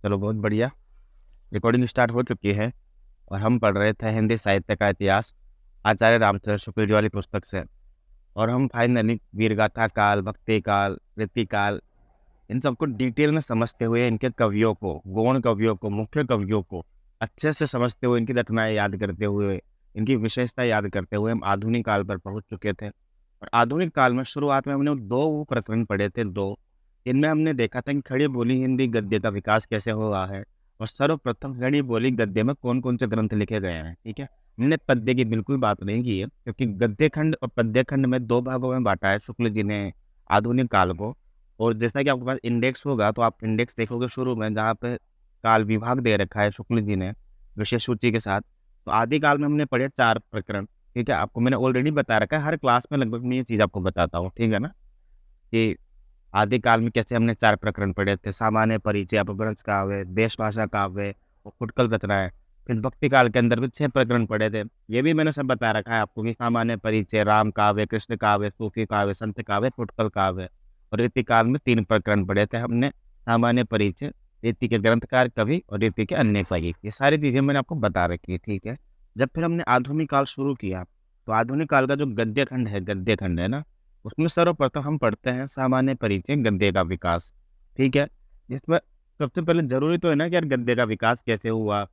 चलो बहुत बढ़िया। रिकॉर्डिंग स्टार्ट हो चुकी है और हम पढ़ रहे थे हिंदी साहित्य का इतिहास आचार्य रामचंद्र शुक्ल जी वाली पुस्तक से। और हम फाइनली वीरगाथा काल, भक्ति काल, रीतिकाल, इन सबको डिटेल में समझते हुए इनके कवियों को, गौण कवियों को, मुख्य कवियों को अच्छे से समझते हुए, इनकी रचनाएं याद करते हुए, इनकी विशेषता याद करते हुए हम आधुनिक काल पर पहुंच चुके थे। और आधुनिक काल में शुरुआत में हमने दो वो प्रकरण पढ़े थे, दो। इनमें हमने देखा था कि खड़ी बोली हिंदी गद्य का विकास कैसे हुआ है और सर्वप्रथम खड़ी बोली गद्य में कौन कौन से ग्रंथ लिखे गए हैं। ठीक है, हमने पद्य की बिल्कुल बात नहीं की है, क्योंकि गद्य खंड और पद्य खंड में दो भागों में बांटा है शुक्ल जी ने आधुनिक काल को। और जैसा कि आपके पास इंडेक्स होगा तो आप इंडेक्स देखोगे शुरू में, जहाँ पे काल विभाग दे रखा है शुक्ल जी ने विशेष सूची के साथ। तो आदि काल में हमने पढ़े 4 प्रकरण। ठीक है, आपको मैंने ऑलरेडी बता रखा है, हर क्लास में लगभग मैं ये चीज़ आपको बताता हूँ। ठीक है ना, कि आदि काल में कैसे हमने 4 प्रकरण पढ़े थे, सामान्य परिचय, अपभ्रंश काव्य, देश भाषा काव्य और फुटकल रचनाएं। फिर भक्ति काल के अंदर भी 6 प्रकरण पढ़े थे। ये भी मैंने सब बता रखा है आपको कि सामान्य परिचय, राम काव्य, कृष्ण काव्य, सूफी काव्य, संत काव्य, फुटकल काव्य। और रीति काल में 3 प्रकरण पढ़े थे हमने, सामान्य परिचय, रीति के ग्रंथकार कवि और रीति के अन्य कवि। ये सारी चीजें मैंने आपको बता रखी है। ठीक है, जब फिर हमने आधुनिक काल शुरू किया तो आधुनिक काल का जो गद्य खंड है ना, उसमें सर्वप्रथम हम पढ़ते हैं सामान्य परिचय, गद्य का विकास। ठीक है, जिसमें सबसे पहले जरूरी तो है ना कि यार गद्य का विकास कैसे हुआ,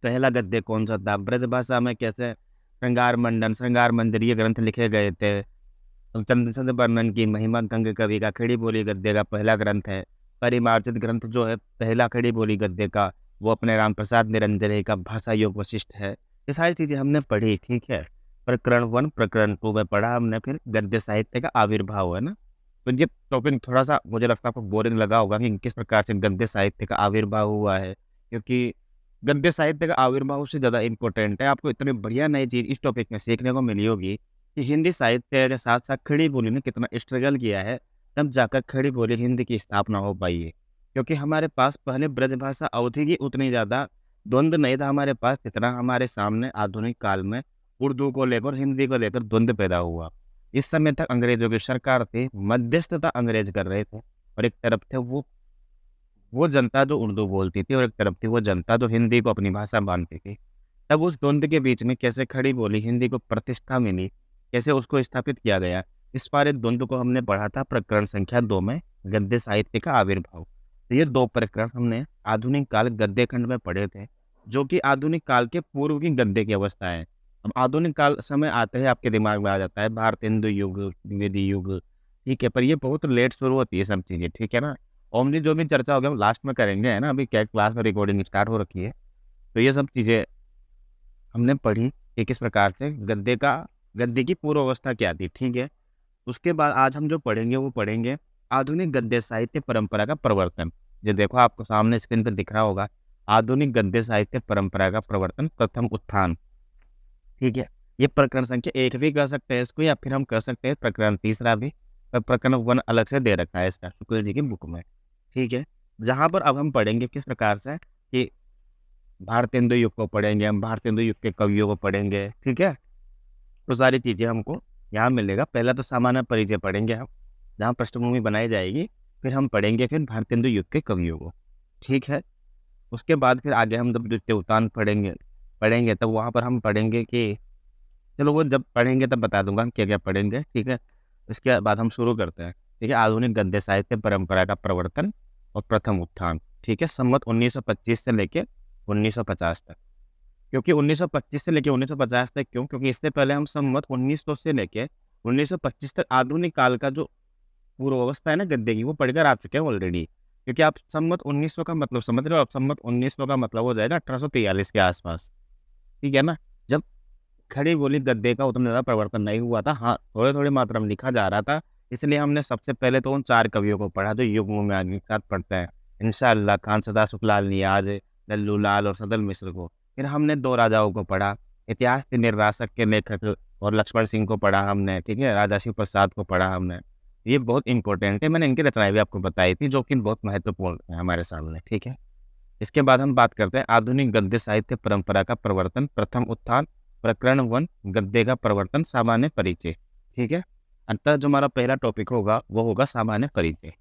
पहला गद्य कौन सा था, ब्रज भाषा में कैसे श्रृंगार मंडन, श्रृंगार मंजरी ये ग्रंथ लिखे गए थे। तो चंद्रचंद्र वर्णन की महिमा गंग कवि का खड़ी बोली गद्य का पहला ग्रंथ है। परिमार्जित ग्रंथ जो है पहला खड़ी बोली गद्य का, वो अपने राम प्रसाद निरंजन का भाषा योग वशिष्ठ है। ये सारी चीजें हमने पढ़ी। ठीक है, प्रकरण 1 प्रकरण 2 में पढ़ा हमने फिर गद्य साहित्य का आविर्भाव, है ना। तो ये टॉपिक थोड़ा सा मुझे लगता है आपको बोरिंग लगा होगा कि किस प्रकार से गद्य साहित्य का आविर्भाव हुआ है, क्योंकि गद्य साहित्य का आविर्भाव से ज़्यादा इम्पोर्टेंट है। आपको इतनी बढ़िया नई चीज़ इस टॉपिक में सीखने को मिली होगी कि हिंदी साहित्य के साथ साथ खड़ी बोली ने कितना स्ट्रगल किया है, तब जाकर खड़ी बोली हिंदी की स्थापना हो पाई है। क्योंकि हमारे पास पहले ब्रजभाषा अवधि की उतनी ज़्यादा द्वंद्व नहीं था हमारे पास, जितना हमारे सामने आधुनिक काल में उर्दू को लेकर, हिंदी को लेकर द्वंद्व पैदा हुआ। इस समय तक अंग्रेजों की सरकार थी, मध्यस्थता अंग्रेज कर रहे थे, और एक तरफ थे वो जनता जो उर्दू बोलती थी, और एक तरफ थी वो जनता जो हिंदी को अपनी भाषा मानती थी। तब उस द्वंद्व के बीच में कैसे खड़ी बोली हिंदी को प्रतिष्ठा मिली, कैसे उसको स्थापित किया गया, इस सारे द्वंद्व को हमने पढ़ा था प्रकरण संख्या 2 में, गद्य साहित्य का आविर्भाव। तो ये 2 प्रकरण हमने आधुनिक काल गद्य खंड में पढ़े थे, जो कि आधुनिक काल के पूर्व की गद्य की अवस्था है। अब आधुनिक काल समय आते ही आपके दिमाग में आ जाता है भारत हिंदू युग, द्विवेदी युग। ठीक है, पर ये बहुत लेट शुरू होती है सब चीज़ें। ठीक है ना, ओमनी जो भी चर्चा होगी हम लास्ट में करेंगे, है ना। अभी क्या क्लास में रिकॉर्डिंग स्टार्ट हो रखी है, तो ये सब चीज़ें हमने पढ़ी कि किस प्रकार से गद्य की पूर्व अवस्था क्या थी। ठीक है, उसके बाद आज हम जो पढ़ेंगे वो पढ़ेंगे आधुनिक गद्य साहित्य परंपरा का प्रवर्तन। जो देखो आपको सामने स्क्रीन पर दिख रहा होगा, आधुनिक गद्य साहित्य परंपरा का प्रवर्तन, प्रथम उत्थान। ठीक है, ये प्रकरण संख्या 1 भी कह सकते हैं इसको, या फिर हम कह सकते हैं प्रकरण तीसरा भी। पर प्रकरण 1 अलग से दे रखा है इसका शुक्ल जी की बुक में। ठीक है, जहाँ पर अब हम पढ़ेंगे किस प्रकार से कि भारतेंदु युग को पढ़ेंगे, हम भारतेंदु युग के कवियों को पढ़ेंगे। ठीक है, तो सारी चीज़ें हमको यहाँ मिलेगा। पहला तो सामान्य परिचय पढ़ेंगे हम, जहाँ पृष्ठभूमि बनाई जाएगी। फिर हम पढ़ेंगे फिर भारतेंदु युग के कवियों को। ठीक है, उसके बाद फिर आगे हम जब द्वितीय उत्तान पढ़ेंगे पढ़ेंगे तब वहाँ पर हम पढ़ेंगे कि, चलो वो जब पढ़ेंगे तब बता दूंगा हम क्या क्या पढ़ेंगे। ठीक है, इसके बाद हम शुरू करते हैं। ठीक है, आधुनिक गद्य साहित्य परंपरा का प्रवर्तन और प्रथम उत्थान। ठीक है, संवत 1925 से लेके 1950 तक। क्योंकि 1925 से लेके 1950 तक क्यों, क्योंकि इससे पहले हम संवत 1900 से लेके 1925 तक आधुनिक काल का जो पूर्व अवस्था है ना गद्य की, वो पढ़कर आ चुके हैं ऑलरेडी। क्योंकि आप संवत 1900 का मतलब समझ रहे हो, आप संवत 1900 का मतलब हो जाएगा 1843 के आसपास। ठीक है ना, जब खड़ी बोली गद्य का उतना ज़्यादा प्रवर्तन नहीं हुआ था। हाँ, थोड़े थोड़ी मात्रा में लिखा जा रहा था, इसलिए हमने सबसे पहले तो उन 4 कवियों को पढ़ा जो युग्म में आगे साथ पढ़ते हैं, इंशाअल्लाह खान सदा सुखलाल नियाज, लल्लू लाल और सदल मिश्र को। फिर हमने 2 राजाओं को पढ़ा, इतिहास के निर्रासक के लेखक और लक्ष्मण सिंह को पढ़ा हमने। ठीक है, राजा शिव प्रसाद को पढ़ा हमने। ये बहुत इंपॉर्टेंट है, मैंने इनकी रचनाएं भी आपको बताई थी, जो कि बहुत महत्वपूर्ण है हमारे सामने। ठीक है, इसके बाद हम बात करते हैं आधुनिक गद्य साहित्य परंपरा का प्रवर्तन, प्रथम उत्थान, प्रकरण 1 गद्य का प्रवर्तन, सामान्य परिचय। ठीक है, अंततः जो हमारा पहला टॉपिक होगा वो होगा सामान्य परिचय।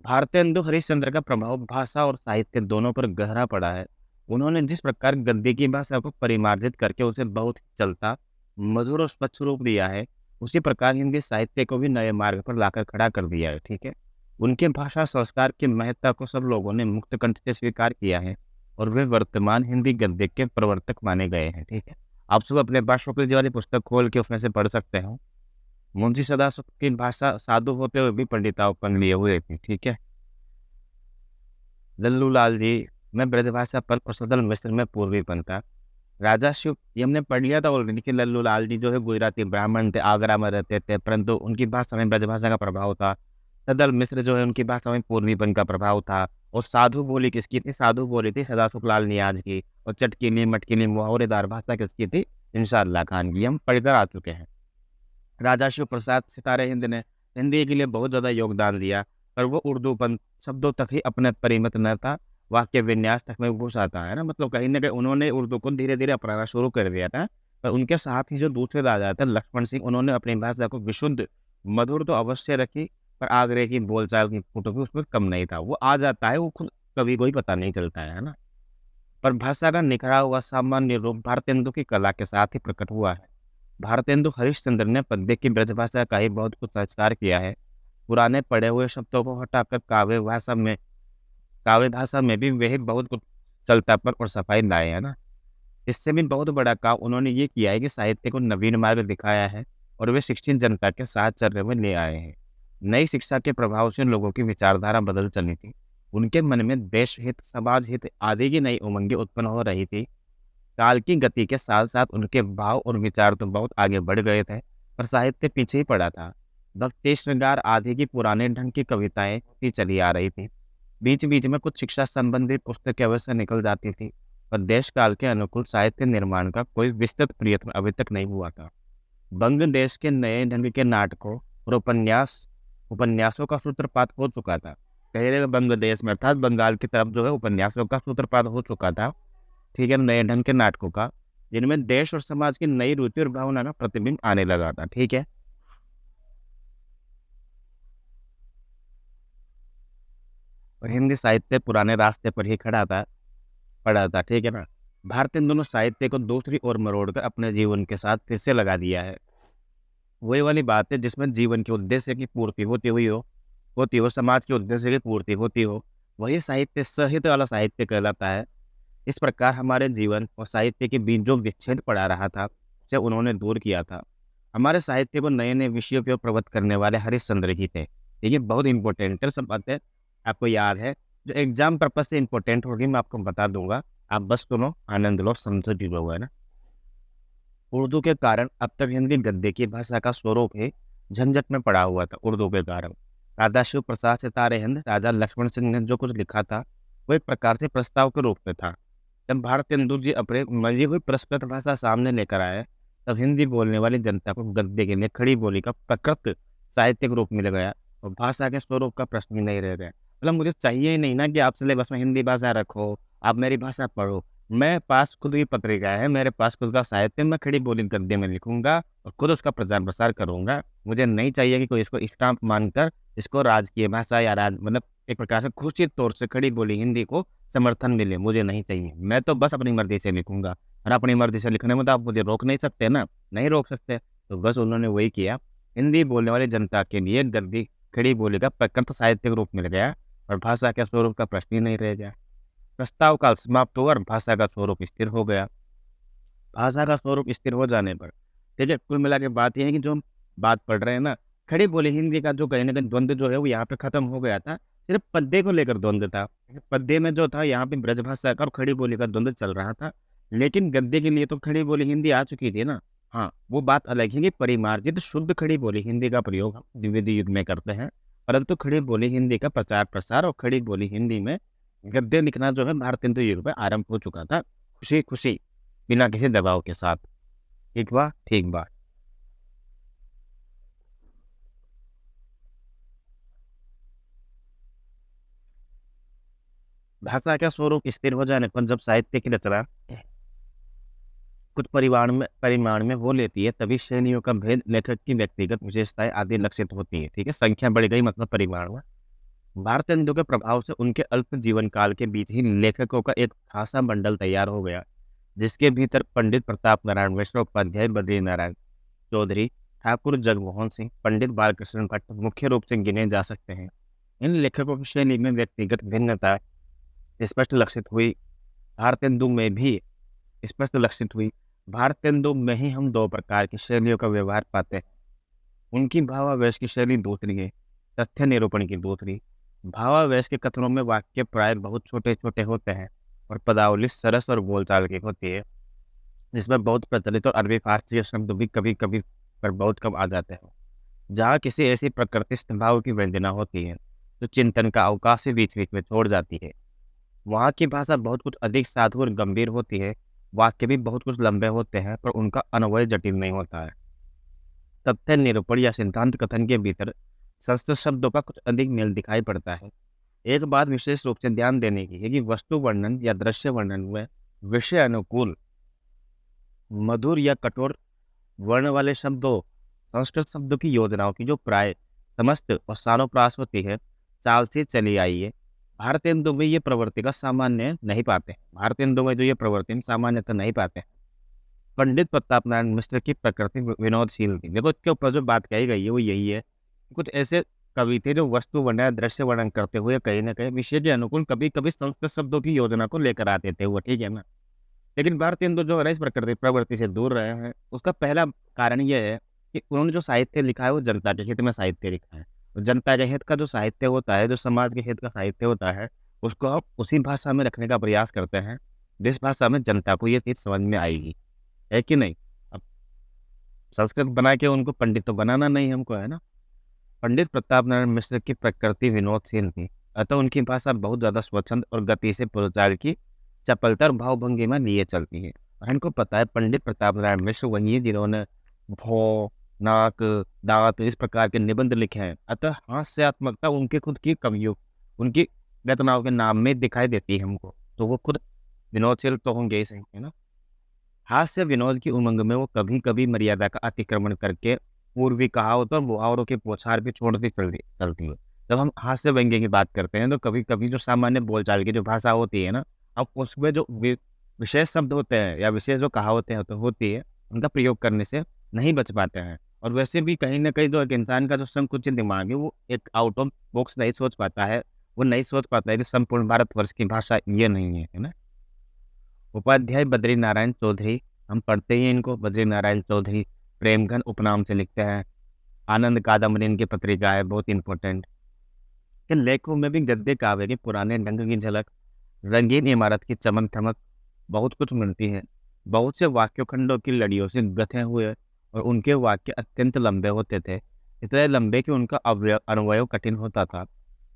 भारतेंदु हरिश्चंद्र का प्रभाव भाषा और साहित्य दोनों पर गहरा पड़ा है। उन्होंने जिस प्रकार गद्य की भाषा को परिमार्जित करके उसे बहुत ही चलता, मधुर और स्वच्छ रूप दिया है, उसी प्रकार हिंदी साहित्य को भी नए मार्ग पर लाकर खड़ा कर दिया है, ठीक है? उनके भाषा संस्कार की महत्ता को सब लोगों ने मुक्त कंठ से स्वीकार किया है और वे वर्तमान हिंदी गद्य के प्रवर्तक माने गए हैं, ठीक है? आप सब अपने पास शुक्ल जी वाली पुस्तक खोल के उसमें से पढ़ सकते हो। मुंशी सदाशिव की भाषा साधु होते हुए भी पंडितापन लिए हुए थी, ठीक है? लल्लू लाल जी में ब्रजभाषा पर और सदल मिश्र में पूर्वीपन था। राजा शिव ये हमने पढ़ लिया था ऑलरेडी कि लल्लू लाल जी जो है गुजराती ब्राह्मण थे, आगरा में रहते थे, परंतु उनकी भाषा में ब्रजभाषा का प्रभाव था। सदल मिश्र जो है उनकी भाषा में पूर्वीपन का प्रभाव था। और साधु बोली किसकी थी? साधु बोली थी सदाशिव लाल नियाज की। और चटकीली मटकीली मुहावरेदार भाषा किसकी थी? इंशाअल्लाह खान की। हम पढ़कर आ चुके हैं। राजा शिव प्रसाद सितारे हिंद ने हिंदी के लिए बहुत ज़्यादा योगदान दिया, पर वो उर्दूपन शब्दों तक ही अपने परिमित न था, वाक्य विन्यास तक में घुस आता है ना, मतलब कहीं न कहीं उन्होंने उर्दू को धीरे-धीरे अपनाना शुरू कर दिया था। पर उनके साथ ही जो दूसरे राजा थे लक्ष्मण सिंह, उन्होंने अपनी भाषा को विशुद्ध, मधुर तो अवश्य रखी, पर आगरे की बोलचाल की फुट भी उसमें कम नहीं था। वो आ जाता है, वो खुद कभी कोई पता नहीं चलता है ना? पर भाषा का निखरा हुआ सामान्य रूप भारतेंदु की कला के साथ ही प्रकट हुआ है। भारतेंदु हरिश्चंद्र ने पद्य की ब्रजभाषा का ही बहुत कुछ संस्कार किया है। पुराने पढ़े हुए शब्दों को हटाकर काव्य भाषा में भी वही बहुत कुछ चलतापन और सफाई लाए है ना। इससे भी बहुत बड़ा काम उन्होंने ये किया है कि साहित्य को नवीन मार्ग दिखाया है और वे शिक्षित जनता के साहचर्य में ले आए हैं। नई शिक्षा के प्रभाव से लोगों की विचारधारा बदल चली थी। उनके मन में देश हित, समाज हित आदि की नई उमंगें उत्पन्न हो रही थी। काल की गति के साथ-साथ उनके भाव और विचार तो बहुत आगे बढ़ गए थे, पर साहित्य पीछे ही पड़ा था। भक्ति श्रृंगार आदि की पुराने ढंग की कविताएँ होती चली आ रही थी। बीच-बीच में कुछ शिक्षा संबंधी पुस्तकें अवश्य निकल जाती थी, पर देश काल के अनुकूल साहित्य निर्माण का कोई विस्तृत प्रयत्न अभी तक नहीं हुआ था। बंग देश के नए ढंग के नाटकों और उपन्यासों का सूत्रपात हो चुका था। पहले बंग देश में अर्थात बंगाल की तरफ जो है उपन्यासों का सूत्रपात हो चुका था। ठीक है, नए ढंग के नाटकों का, जिनमें देश और समाज की नई रुचि और भावना का प्रतिबिंब आने लगा था, ठीक है। और हिंदी साहित्य पुराने रास्ते पर ही पड़ा था, ठीक है ना। भारतीय इन दोनों साहित्य को दूसरी ओर मरोड़कर अपने जीवन के साथ फिर से लगा दिया है। वही वाली बात है जिसमें जीवन के उद्देश्य की पूर्ति होती हो, समाज के उद्देश्य की पूर्ति होती हो, वही साहित्य सहित वाला साहित्य कहलाता है। इस प्रकार हमारे जीवन और साहित्य के बीच जो विच्छेद पड़ा रहा था, उसे उन्होंने दूर किया था। हमारे साहित्य को नए-नए विषयों पे प्रवृत्त करने वाले हरिश्चंद्र ही थे। देखिए बहुत इम्पोर्टेंट है, सब बातें आपको याद है, जो एग्ज़ाम पर्पज़ से इम्पोर्टेंट होगी मैं आपको बता दूँगा। आप बस सुनो, आनंद लो, समझो चीज़ों को, है ना? उर्दू के कारण अब तक हिंदी गद्य की भाषा का स्वरूप ही झंझट में पड़ा हुआ था उर्दू के कारण। राजा शिव प्रसाद सितारे हिंद, राजा लक्ष्मण सिंह ने जो कुछ लिखा था, वो एक प्रकार से प्रस्ताव के रूप में था। जब भारतेंदु जी अपने मंजी हुई प्रस्कृत भाषा सामने लेकर आए, तब हिंदी बोलने वाली जनता को गद्य के लिए खड़ी बोली का प्रकृत साहित्यिक रूप मिल गया और भाषा के स्वरूप का प्रश्न ही नहीं रह गया। मतलब मुझे चाहिए ही नहीं ना कि आप सिलेबस में हिंदी भाषा रखो, आप मेरी भाषा पढ़ो। मैं पास खुद की पत्रिका है, मेरे पास खुद का साहित्य, मैं खड़ी बोली गद्य में लिखूँगा और खुद उसका प्रचार-प्रसार करूँगा। मुझे नहीं चाहिए कि कोई इसको स्टाम्प मानकर इसको राजकीय भाषा या मतलब एक प्रकार से घोषित तौर से खड़ी बोली हिंदी को समर्थन मिले, मुझे नहीं चाहिए। मैं तो बस अपनी मर्ज़ी से लिखूँगा और अपनी मर्ज़ी से लिखने में तो आप मुझे रोक नहीं सकते ना, नहीं रोक सकते। तो बस उन्होंने वही किया। हिंदी बोलने वाली जनता के लिए गद्दी खड़ी बोली का प्रकृत साहित्यिक रूप मिल गया और भाषा के स्वरूप का प्रश्न ही नहीं रह गया। प्रस्ताव काल समाप्त हुआ और भाषा का स्वरूप स्थिर हो गया। भाषा का स्वरूप स्थिर हो जाने पर, ठीक है, कुल मिला के बात ये है कि जो हम बात पढ़ रहे हैं ना, खड़ी बोली हिंदी का जो कहीं न कहीं द्वंद जो है वो यहाँ पे खत्म हो गया था। सिर्फ़ पद्य को लेकर द्वंद था। पद्य में जो था यहाँ पे ब्रजभाषा का और खड़ी बोली का द्वंद चल रहा था। लेकिन गद्य के लिए तो खड़ी बोली हिंदी आ चुकी थी ना। हाँ, वो बात अलग है कि परिमार्जित शुद्ध खड़ी बोली हिंदी का प्रयोग हम द्विवेदी युग में करते हैं। परंतु खड़ी बोली हिंदी का प्रचार-प्रसार और खड़ी बोली हिंदी में गद्य लिखना जो है भारतेंदु युग में आरंभ हो चुका था, खुशी-खुशी, बिना किसी दबाव के साथ। ठीक बा? ठीक बा। भाषा का स्वरूप स्थिर हो जाने पर जब साहित्य की रचना कुछ परिमाण में वो लेती है, तभी श्रेणियों का भेद, लेखक की व्यक्तिगत विशेषताएँ आदि लक्षित होती हैं, ठीक है? संख्या बढ़ गई मतलब परिमाण हुआ। भारतेंदु के प्रभाव से उनके अल्प जीवन काल के बीच ही लेखकों का एक खासा बंडल तैयार हो गया, जिसके भीतर पंडित प्रताप नारायण मिश्र, उपाध्याय बद्री नारायण चौधरी, ठाकुर जगमोहन सिंह, पंडित बालकृष्ण भट्ट मुख्य रूप से गिने जा सकते हैं। इन लेखकों की शैली में व्यक्तिगत भिन्नता स्पष्ट लक्षित हुई। भारतेंदु में भी स्पष्ट लक्षित हुई। भारतेंदु में ही हम दो प्रकार की शैलियों का व्यवहार पाते हैं। उनकी भावावेश की शैली दूसरी है, तथ्य निरूपण की दूसरी। भावावेश के कथनों में वाक्य प्राय बहुत छोटे छोटे होते हैं और पदावली सरस और बोलचाल की होती है, जिसमें बहुत प्रचलित और अरबी फारसी के शब्द भी कभी कभी पर बहुत कम आ जाते हैं। जहाँ किसी ऐसी प्रकृतिस्थ भाव की व्यंजना होती है तो चिंतन का अवकाश ही बीच बीच में छोड़ जाती है। वहाँ की भाषा बहुत कुछ अधिक साधु और गंभीर होती है। वाक्य भी बहुत कुछ लंबे होते हैं, पर उनका अन्वय जटिल नहीं होता है। तथ्य निरूपण या सिद्धांत कथन के भीतर संस्कृत शब्दों का कुछ अधिक मेल दिखाई पड़ता है। एक बात विशेष रूप से ध्यान देने की है कि वस्तु वर्णन या दृश्य वर्णन में विषय अनुकूल, मधुर या कठोर वर्ण वाले शब्दों, संस्कृत शब्दों की योजनाओं की जो प्राय समस्त और सानुप्रास होती है, चाल से चली आई है। भारतेंदु में ये प्रवृत्ति का सामान्य नहीं पाते। भारतेंदु में जो ये प्रवृत्ति सामान्यतः नहीं पाते हैं। पंडित प्रताप नारायण मिश्र की प्रकृति विनोदशील थी। देखो, इसके ऊपर जो बात कही गई है वो यही है, कुछ ऐसे कवि थे जो वस्तु वर्णन, दृश्य वर्णन करते हुए कहीं ना कहीं विषय के अनुकूल कभी कभी संस्कृत शब्दों की योजना को लेकर आते थे वो, ठीक है ना। लेकिन भारतेंदु जो है ना इस प्रकृति प्रवृत्ति से दूर रहे हैं। उसका पहला कारण यह है कि उन्होंने जो साहित्य लिखा है वो जनता के हित में साहित्य लिखा है। तो जनता के हित का जो साहित्य होता है, जो समाज के हित का साहित्य होता है, उसको आप उसी भाषा में रखने का प्रयास करते हैं जिस भाषा में जनता को ये चीज समझ में आएगी, है कि नहीं। अब संस्कृत बना के उनको पंडित तो बनाना नहीं हमको, है ना। पंडित प्रताप नारायण मिश्र की प्रकृति विनोदशील थी, अतः उनकी भाषा बहुत ज्यादा स्वच्छंद और गति से प्रचार की चपलता और भावभंगिमा लिए चलती है। और हमको पता है पंडित प्रताप नारायण मिश्र वही है जिन्होंने भौ, नाक, दांत इस प्रकार के निबंध लिखे हैं। अतः हास्यात्मकता उनके खुद की कवियों, उनकी रचनाओं के नाम में दिखाई देती है हमको। तो वो खुद विनोदशील तो होंगे ही सही, है ना। हास्य विनोद की उमंग में वो कभी कभी मर्यादा का अतिक्रमण करके पूर्वी कहावतों और मुहावरों की बौछार भी छोड़ती चलती है। जब हम हास्य व्यंग्य की बात करते हैं तो कभी कभी जो सामान्य बोलचाल की जो भाषा होती है ना, अब उसमें जो विशेष शब्द होते हैं या विशेष जो कहावतें होती है, उनका प्रयोग करने से नहीं बच पाते हैं। और वैसे भी कहीं ना कहीं जो एक इंसान का जो संकुचित दिमाग है वो एक आउट ऑफ बॉक्स नहीं सोच पाता है। वो नहीं सोच पाता है कि संपूर्ण भारतवर्ष की भाषा ये नहीं है, है ना। उपाध्याय बद्री नारायण चौधरी, हम पढ़ते ही इनको, बद्री नारायण चौधरी प्रेमघन उपनाम से लिखते हैं। आनंद कादम्बरी इनकी पत्रिका है, बहुत इंपॉर्टेंट। इन लेखों में भी गद्य काव्य के पुराने ढंग की झलक, रंगीन इमारत की चमक धमक बहुत कुछ मिलती है। बहुत से वाक्यखंडों की लड़ियों से गथे हुए और उनके वाक्य अत्यंत लंबे होते थे, इतने लंबे कि उनका अन्वय कठिन होता था।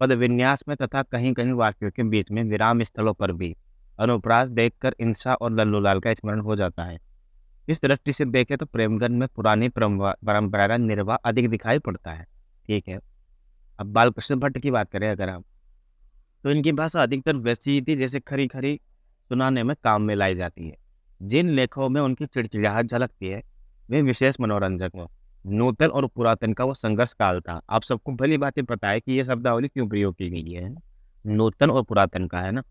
पद विन्यास में तथा कहीं कहीं वाक्यों के बीच में विराम स्थलों पर भी अनुप्रास देखकर इंसा और लल्लूलाल का स्मरण हो जाता है। इस दृष्टि से देखें तो प्रेमगन में पुरानी परंपरा का निर्वाह अधिक दिखाई पड़ता है, ठीक है। अब बालकृष्ण भट्ट की बात करें अगर हम, तो इनकी भाषा अधिकतर वैसी ही थी जैसे खरी खरी सुनाने में काम में लाई जाती है। जिन लेखों में उनकी चिड़चिड़ाहट झलकती है वे विशेष मनोरंजक हो। नूतन और पुरातन का वो संघर्ष काल था। आप सबको भली बातें पता है कि ये शब्दावली क्यों प्रयोग की गई है, नूतन और पुरातन का, है ना।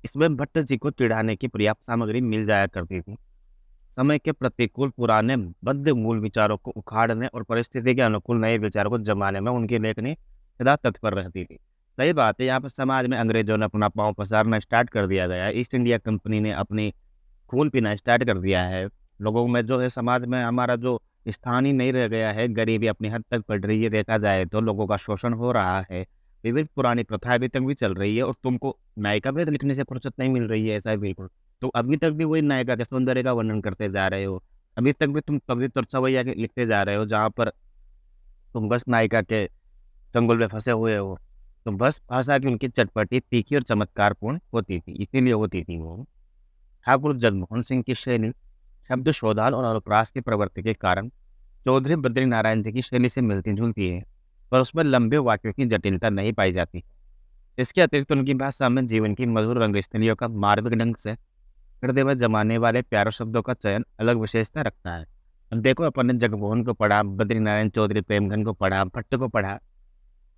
इसमें भट्ट जी को चिढ़ाने की पर्याप्त सामग्री मिल जाया करती थी। समय के प्रतिकूल पुराने बद्ध मूल विचारों को उखाड़ने और परिस्थिति के अनुकूल नए विचारों को जमाने में उनकी लेखनी सदा तत्पर रहती थी। सही बात है, यहाँ पर समाज में अंग्रेजों ने अपना पांव पसारना स्टार्ट कर दिया गया है। ईस्ट इंडिया कंपनी ने अपनी खून पीना स्टार्ट कर दिया है। लोगों में जो है समाज में हमारा जो स्थान ही नहीं रह गया है, गरीबी अपनी हद तक बढ़ रही है, देखा जाए तो लोगों का शोषण हो रहा है, विविध पुरानी प्रथा अभी तक भी चल रही है और तुमको नायिका भेद लिखने से फुर्सत नहीं मिल रही है, ऐसा है बिल्कुल। तो अभी तक भी वही नायिका के सौंदर्य का वर्णन करते जा रहे हो। अभी तक भी तुम कवि तो सवैया के लिखते जा रहे हो जहाँ पर तुम बस नायिका के चंगुल में फंसे हुए हो। तो बस भाषा की उनकी चटपटी, तीखी और चमत्कारपूर्ण होती थी, इसीलिए होती थी वो। ठाकुर जगमोहन सिंह की शैली शब्द शोधान और अनुप्रास की प्रवृत्ति के कारण चौधरी बद्री नारायण जी की शैली से मिलती जुलती है, पर उसमें लंबे वाक्यों की जटिलता नहीं पाई जाती। इसके अतिरिक्त उनकी भाषा में जीवन की मधुर रंगस्थलियों का मार्मिक ढंग से हृदय में जमाने वाले प्यारे शब्दों का चयन अलग विशेषता रखता है। अब देखो अपन ने जगमोहन को पढ़ा, बद्रीनारायण चौधरी प्रेमचंद को पढ़ा, भट्ट को पढ़ा।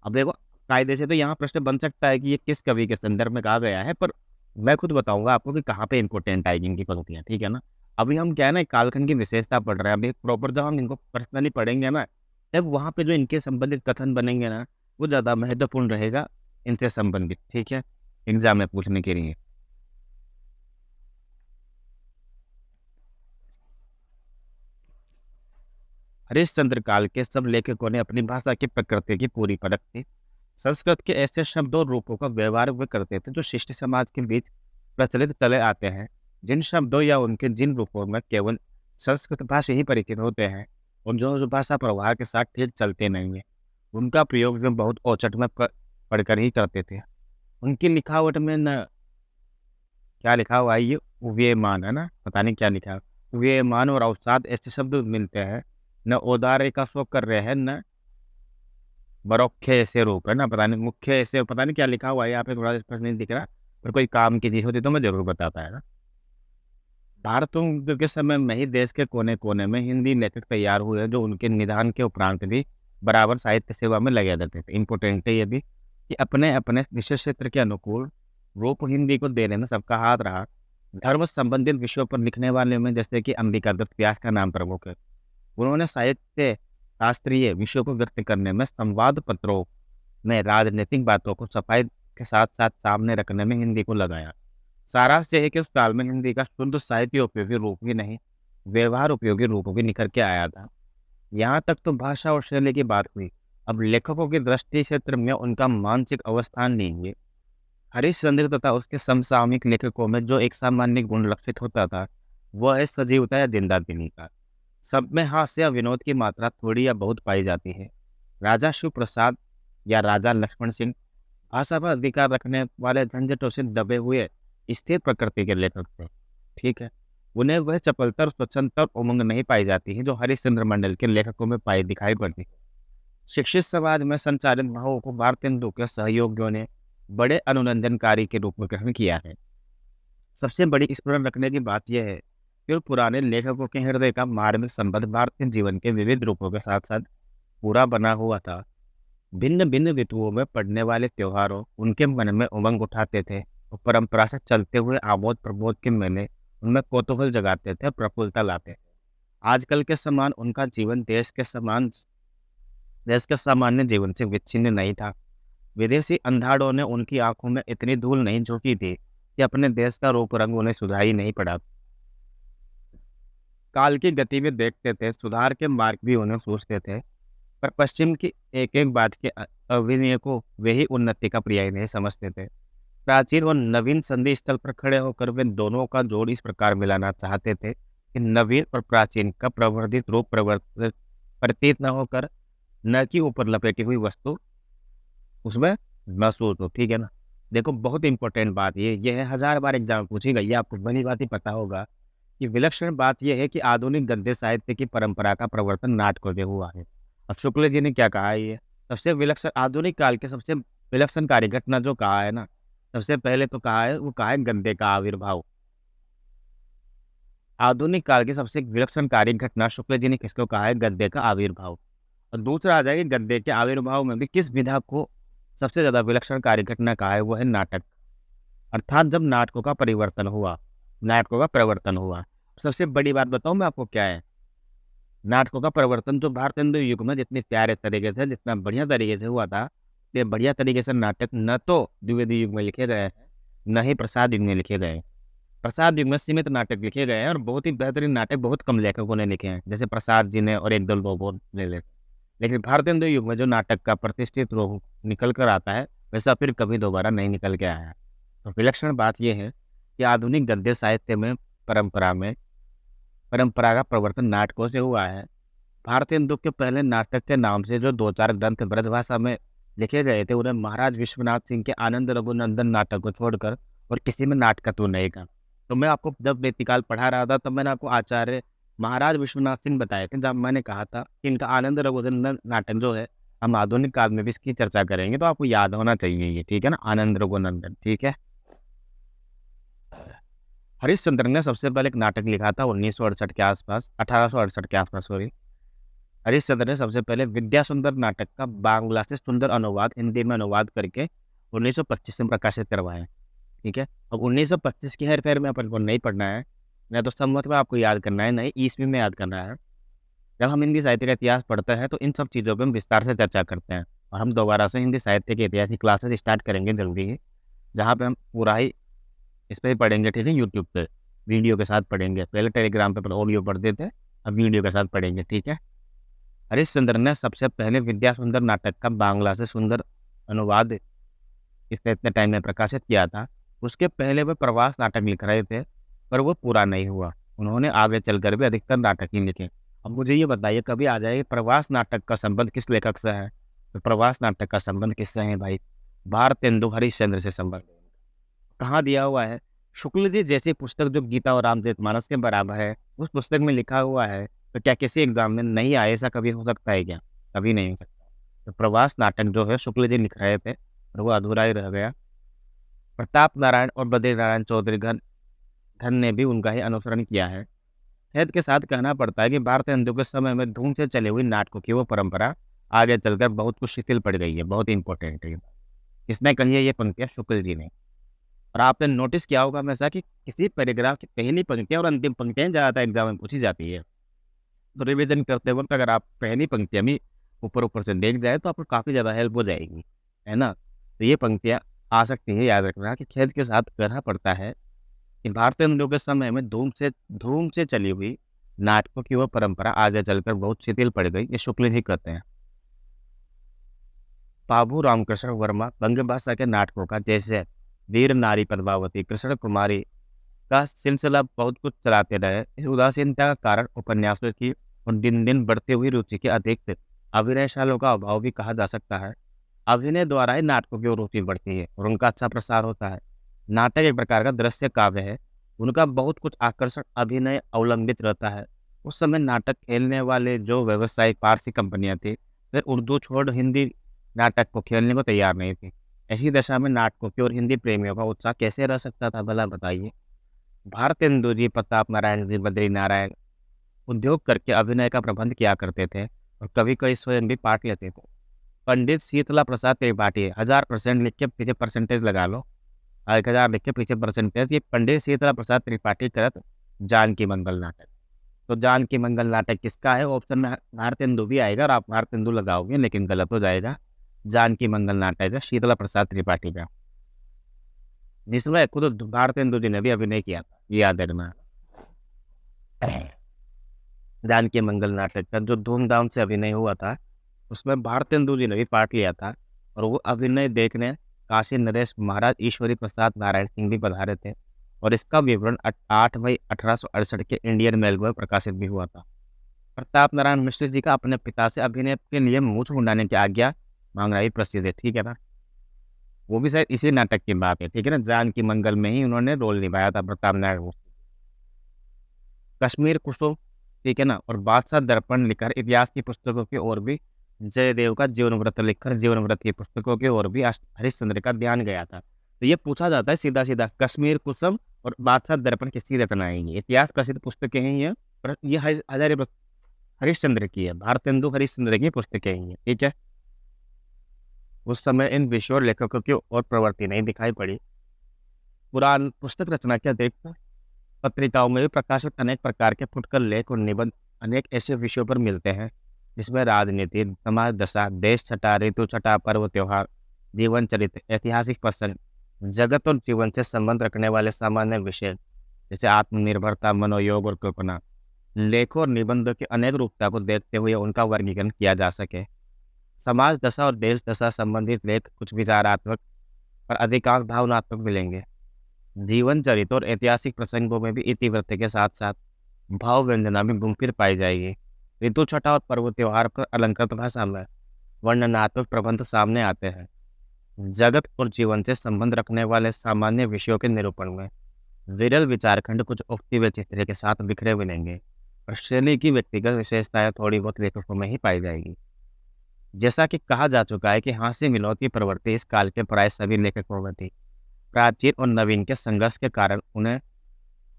अब देखो कायदे से तो यहाँ प्रश्न बन सकता है कि ये किस कवि के संदर्भ में कहा गया है, पर मैं खुद बताऊंगा आपको कि कहाँ पे इंपॉर्टेंट आएगी इनकी पंक्तियाँ, ठीक है ना। अभी हम क्या है ना, कालखंड की विशेषता पढ़ रहे हैं। अभी प्रॉपर जब हम इनको पर्सनली पढ़ेंगे ना, तब वहाँ पे जो इनके संबंधित कथन बनेंगे ना, वो ज़्यादा महत्वपूर्ण रहेगा इनसे संबंधित, ठीक है, एग्जाम में पूछने के लिए। हरिश्चंद्र काल के सब लेखकों ने अपनी भाषा की प्रकृति की पूरी परख थी। संस्कृत के ऐसे शब्द और रूपों का व्यवहार वे करते थे जो शिष्ट समाज के बीच प्रचलित चले आते हैं। जिन शब्दों या उनके जिन रूपों में केवल संस्कृत भाषा ही परिचित होते हैं और जो भाषा प्रवाह के साथ ठीक चलते नहीं है, उनका प्रयोग वे बहुत औचट में पढ़कर ही करते थे। उनकी लिखावट में न क्या लिखा हुआ है, ये उवेमान है ना, पता नहीं क्या लिखा है, उवेमान और अवसाद ऐसे शब्द मिलते हैं। न औदार्य का शोक कर रहे हैं, न बरोखे ऐसे रूप है ना, पता नहीं मुख्य ऐसे, पता नहीं क्या लिखा हुआ है यहाँ पे, थोड़ा स्पष्ट नहीं दिख रहा, पर कोई काम की चीज होती तो मैं जरूर बताता है ना। भारतों के समय में ही देश के कोने कोने में हिंदी लेखक तैयार हुए जो उनके निदान के उपरांत भी बराबर साहित्य सेवा में लगे रहते थे। इम्पोर्टेंट है ये भी कि अपने अपने विशेष क्षेत्र के अनुकूल रूप हिंदी को देने में सबका हाथ रहा। धर्म संबंधित विषयों पर लिखने वाले में जैसे कि अंबिका दत्त व्यास का नाम प्रमुख है। उन्होंने साहित्य शास्त्रीय विषयों को व्यक्त करने में संवाद पत्रों में राजनीतिक बातों को सफाई के साथ साथ सामने रखने में हिंदी को लगाया। सारांश यह है कि उस काल में हिंदी का शुद्ध साहित्य उपयोगी रूप ही नहीं, व्यवहार उपयोगी रूप भी निखर के आया था। यहाँ तक तो भाषा और शैली की बात हुई। अब लेखकों की दृष्टि क्षेत्र में उनका मानसिक अवस्थान लीजिए। हरिश्चंद्र तथा उसके समसामयिक लेखकों में जो एक सामान्य गुण लक्षित होता था, वह है सजीवता या जिंदा दिली का। सब में हास्य या विनोद की मात्रा थोड़ी या बहुत पाई जाती है। राजा शिव प्रसाद या राजा लक्ष्मण सिंह भाषा पर अधिकार रखने वाले झंझटों से दबे हुए स्थिर प्रकृति के लेखक थे, ठीक है। उन्हें वह चपलता और स्वच्छंदता और उमंग नहीं पाई जाती है जो हरिश्चंद्र मंडल के लेखकों में पाई दिखाई पड़ती है। शिक्षित समाज में संचालित भावों को भारतेंदु के सहयोगियों ने बड़े अनुरंजनकारी के रूप में ग्रहण किया है। सबसे बड़ी स्मरण रखने की बात यह है कि पुराने लेखकों के हृदय का मार्मिक संबंध भारतीय जीवन के विविध रूपों के साथ साथ पूरा बना हुआ था। भिन्न भिन्न ऋतुओं में पड़ने वाले त्योहारों उनके मन में उमंग उठाते थे और परंपरा से चलते हुए आमोद प्रमोद के मेले उनमें कौतूहल जगाते थे, प्रफुल्लता लाते थे। आजकल के समान उनका जीवन देश के सामान्य जीवन से विच्छिन्न नहीं था। विदेशी अंधाड़ों ने उनकी आंखों में इतनी धूल नहीं झोंकी थी कि अपने देश का रूप रंग उन्हें सुधार ही नहीं पड़ा। काल की गति में देखते थे, सुधार के मार्ग भी उन्हें सोचते थे, पर पश्चिम की एक एक बात के अभिनय को वे ही उन्नति का पर्याय नहीं समझते थे। प्राचीन और नवीन संधि स्थल पर खड़े होकर वे दोनों का जोड़ इस प्रकार मिलाना चाहते थे कि नवीन और प्राचीन का प्रवर्धित रूप प्रवर्तित प्रतीत न होकर न कि ऊपर लपेटी हुई वस्तु उसमें महसूस हो, ठीक है ना। देखो बहुत इंपॉर्टेंट बात ये है, हजार बार एग्जाम पूछेगा, ये आपको भली बात ही पता होगा कि विलक्षण बात यह है कि आधुनिक गद्य साहित्य की परंपरा का प्रवर्तन नाटकों से हुआ है। अब शुक्ल जी ने क्या कहा है, ये सबसे विलक्षण आधुनिक काल के सबसे विलक्षणकारी घटना जो कहा है ना, सबसे पहले तो कहा है, वो कहा है गद्य का आविर्भाव। आधुनिक काल की सबसे विलक्षणकारी घटना शुक्ल जी ने किसको कहा है, गद्य का आविर्भाव। और दूसरा आ जाएगा गद्य के आविर्भाव में भी किस विधा को सबसे ज्यादा विलक्षणकारी घटना कहा है, वो है नाटक। अर्थात जब नाटकों का परिवर्तन हुआ, नाटकों का प्रवर्तन हुआ। सबसे बड़ी बात बताऊं मैं आपको क्या है, नाटकों का परिवर्तन जो भारतेंदु युग में जितने प्यारे तरीके से, जितना बढ़िया तरीके से हुआ था, ये बढ़िया तरीके से नाटक न तो द्विवेदी युग में लिखे गए हैं, न ही प्रसाद युग में लिखे गए हैं। प्रसाद युग में सीमित नाटक लिखे गए हैं और बहुत ही बेहतरीन नाटक बहुत कम लेखकों ने लिखे हैं, जैसे प्रसाद जी ने और एक दो लोगों ने लिखे। लेकिन भारतेंदु युग में जो नाटक का प्रतिष्ठित रूप निकल कर आता है, वैसा फिर कभी दोबारा नहीं निकल के आया है। तो विलक्षण बात यह है कि आधुनिक गद्य साहित्य में परंपरा का प्रवर्तन नाटकों से हुआ है। भारतेंदु के पहले नाटक के नाम से जो दो चार ग्रंथ ब्रजभाषा में लिखे गए थे, उन्हें महाराज विश्वनाथ सिंह के आनंद रघुनंदन नाटक को छोड़कर और किसी में नाटकत्व नहीं था। तो मैं आपको जब व्यतिकाल पढ़ा रहा था, तब मैंने आपको आचार्य महाराज विश्वनाथ सिंह बताए थे, जब मैंने कहा था कि इनका आनंद रघुनंदन नाटक जो है, हम आधुनिक काल में भी इसकी चर्चा करेंगे, तो आपको याद होना चाहिए ये, ठीक है ना, आनंद रघुनंदन, ठीक है। हरिश्चंद्र ने सबसे पहले एक नाटक लिखा था 1968 के आसपास, 1868 के आसपास, सॉरी। हरिश्चंद्र ने सबसे पहले विद्या सुंदर नाटक का बांग्ला से सुंदर अनुवाद हिंदी में अनुवाद करके 1925 में प्रकाशित करवाया। ठीक है, अब 1925 की हेर-फेर में अपन को नहीं पढ़ना है, ना तो संवत में आपको याद करना है, ना ही ईस्वी में याद करना है। जब हम हिंदी साहित्य का इतिहास पढ़ते हैं तो इन सब चीज़ों पे हम विस्तार से चर्चा करते हैं, और हम दोबारा से हिंदी साहित्य के इतिहास की क्लासेस स्टार्ट करेंगे जल्दी ही, जहाँ पे हम पूरा ही इस पे ही पढ़ेंगे, ठीक है, यूट्यूब पे वीडियो के साथ पढ़ेंगे। पहले टेलीग्राम पे ऑडियो पढ़ते थे, अब वीडियो के साथ पढ़ेंगे, ठीक है। हरिश्चंद्र ने सबसे पहले विद्या सुंदर नाटक का बांग्ला से सुंदर अनुवाद इतने टाइम में प्रकाशित किया था। उसके पहले वे प्रवास नाटक लिख रहे थे, पर वो पूरा नहीं हुआ। उन्होंने आगे चलकर भी अधिकतर नाटक ही लिखे। अब मुझे ये बताइए, कभी आ जाए प्रवास नाटक का संबंध किस लेखक से है? तो प्रवास नाटक का संबंध किससे है भाई? भारतेंदु हरिश्चंद्र से संबंध। कहाँ दिया हुआ है? शुक्ल जी जैसी पुस्तक जो गीता और रामचरितमानस के बराबर है, उस पुस्तक में लिखा हुआ है, तो क्या किसी एग्जाम में नहीं आए? ऐसा कभी हो सकता है क्या? कभी नहीं हो सकता। तो प्रवास नाटक जो है शुक्ल जी लिख रहे थे, और वो अधूरा ही रह गया। प्रताप नारायण और बद्रीनारायण चौधरी घन घन ने भी उनका ही अनुसरण किया है। खेद के साथ कहना पड़ता है कि भारतेंदु के समय में धूम से चली हुई नाटकों की वो परंपरा आगे चलकर बहुत कुछ शिथिल पड़ गई है। बहुत इंपॉर्टेंट है ये बात। किसने कही है ये पंक्तियाँ? शुक्ल जी ने। और आपने नोटिस किया होगा हमेशा कि किसी पैराग्राफ की पहली पंक्तियाँ और अंतिम पंक्तियाँ ज़्यादातर एग्जाम में पूछी जाती है। तो रिवीजन करते वक्त अगर आप पहली पंक्तियाँ भी ऊपर से देख जाए तो आपको काफ़ी ज़्यादा हेल्प हो जाएगी, है ना? तो ये पंक्तियाँ आ सकती हैं, याद रखना कि खेद के साथ कहना पड़ता है कि भारतेंदु के समय में धूम से चली हुई नाटकों की वह परंपरा आगे चलकर बहुत शिथिल पड़ गई। ये शुक्ल जी कहते हैं। बाबू रामकृष्ण वर्मा बंग भाषा के नाटकों का, जैसे वीर नारी पद्मावती, कृष्ण कुमारी का सिलसिला बहुत कुछ चलाते रहे। इस उदासीनता का कारण उपन्यासों की और दिन दिन बढ़ती हुई रुचि के अतिरिक्त अभिनयशालों का अभाव भी कहा जा सकता है। अभिनय द्वारा ही नाटकों की ओर रुचि बढ़ती है और उनका अच्छा प्रसार होता है। नाटक एक प्रकार का दृश्य काव्य है, उनका बहुत कुछ आकर्षण अभिनय अवलंबित रहता है। उस समय नाटक खेलने वाले जो व्यवसायिक पारसी कंपनियां थी, वे उर्दू छोड़ हिंदी नाटक को खेलने को तैयार नहीं थी। ऐसी दशा में नाटकों की और हिंदी प्रेमियों का उत्साह कैसे रह सकता था, भला बताइए? भारतेंदु जी, प्रताप नारायण जी, बद्री नारायण उद्योग करके अभिनय का प्रबंध किया करते थे, और कभी कभी स्वयं भी पार्ट लेते थे। पंडित शीतला प्रसाद त्रिपाठी, 1000% लिख के पीछे परसेंटेज लगा लो, 1000 लिख के पीछे परसेंटेज। ये पंडित शीतला प्रसाद त्रिपाठी करत जानकी मंगल नाटक। तो जानकी मंगल नाटक किसका है? ऑप्शन में भारतेंदु भी आएगा और आप भारतेंदु लगाओगे, लेकिन गलत हो जाएगा। जानकी मंगल नाटक है शीतला प्रसाद त्रिपाठी का, जिसमें खुद भारतेंदु जी ने भी अभिनय किया था, ये याद रखना। जानकी मंगल नाटक का जो धूमधाम से अभिनय हुआ था, उसमें भारतेंदु जी ने भी पार्ट लिया था, और वो अभिनय देखने काशी नरेश महाराज ईश्वरी प्रसाद नारायण सिंह भी पधारे थे, और इसका विवरण 8 मई 1868 के इंडियन मेल में प्रकाशित भी हुआ था। प्रताप नारायण मिश्र जी का अपने पिता से अभिनय के लिए मूछ मुंडाने की आज्ञा मांगना भी प्रसिद्ध है, ठीक है ना? वो भी शायद इसी नाटक की बात है, ठीक है ना? जानकी मंगल में ही उन्होंने रोल निभाया था प्रताप नारायण। कश्मीर कुसुम, ठीक है ना, और बादशाह दर्पण लिखकर इतिहास की पुस्तकों की ओर भी, जयदेव का जीवन व्रत लिखकर जीवन व्रत की पुस्तकों की ओर भी हरिश्चंद्र का ध्यान गया था। तो ये पूछा जाता है सीधा सीधा, कश्मीर कुसुम और बादशाह दर्पण किसकी रचना है? ये इतिहास प्रसिद्ध पुस्तकें हैं ये, पर ये हरिश्चंद्र की है, भारतेंदु हरिश्चंद्र की पुस्तकें हैं ये, ठीक है। उस समय इन विषयों लेखकों की और प्रवृत्ति नहीं दिखाई पड़ी। पुराण पुस्तक रचना के अतिरिक्त पत्रिकाओं में भी प्रकाशित अनेक प्रकार के फुटकर लेख और निबंध अनेक ऐसे विषयों पर मिलते हैं, जिसमें राजनीति, समाज दशा, देश छटा, ऋतु छटा, पर्व त्योहार, जीवन चरित्र, ऐतिहासिक प्रसंग, जगत और जीवन से संबंध रखने वाले सामान्य विषय, जैसे आत्मनिर्भरता, मनोयोग और कल्पना, लेखों और निबंधों की अनेक रूपता को देखते हुए उनका वर्गीकरण किया जा सके। समाज दशा और देश दशा संबंधित लेख कुछ विचारात्मक और अधिकांश भावनात्मक मिलेंगे। जीवन चरित्र और ऐतिहासिक प्रसंगों में भी इतिवृत्त के साथ साथ भाव व्यंजना भी घुमफिर पाई जाएगी। ऋतु छटा और पर्व त्योहार पर अलंकृत भाषा में वर्णनात्मक प्रबंध सामने आते हैं। जगत और जीवन से संबंध रखने वाले सामान्य विषयों के निरूपण में विरल विचारखंड कुछ उक्ति व चित्रे के साथ बिखरे मिलेंगे, और शैली की व्यक्तिगत विशेषताएं थोड़ी बहुत लेखकों में ही पाई जाएगी। जैसा कि कहा जा चुका है कि हास्य विनोद की प्रवृत्ति इस काल के प्राय सभी लेखकों में थी। प्राचीन और नवीन के संघर्ष के कारण उन्हें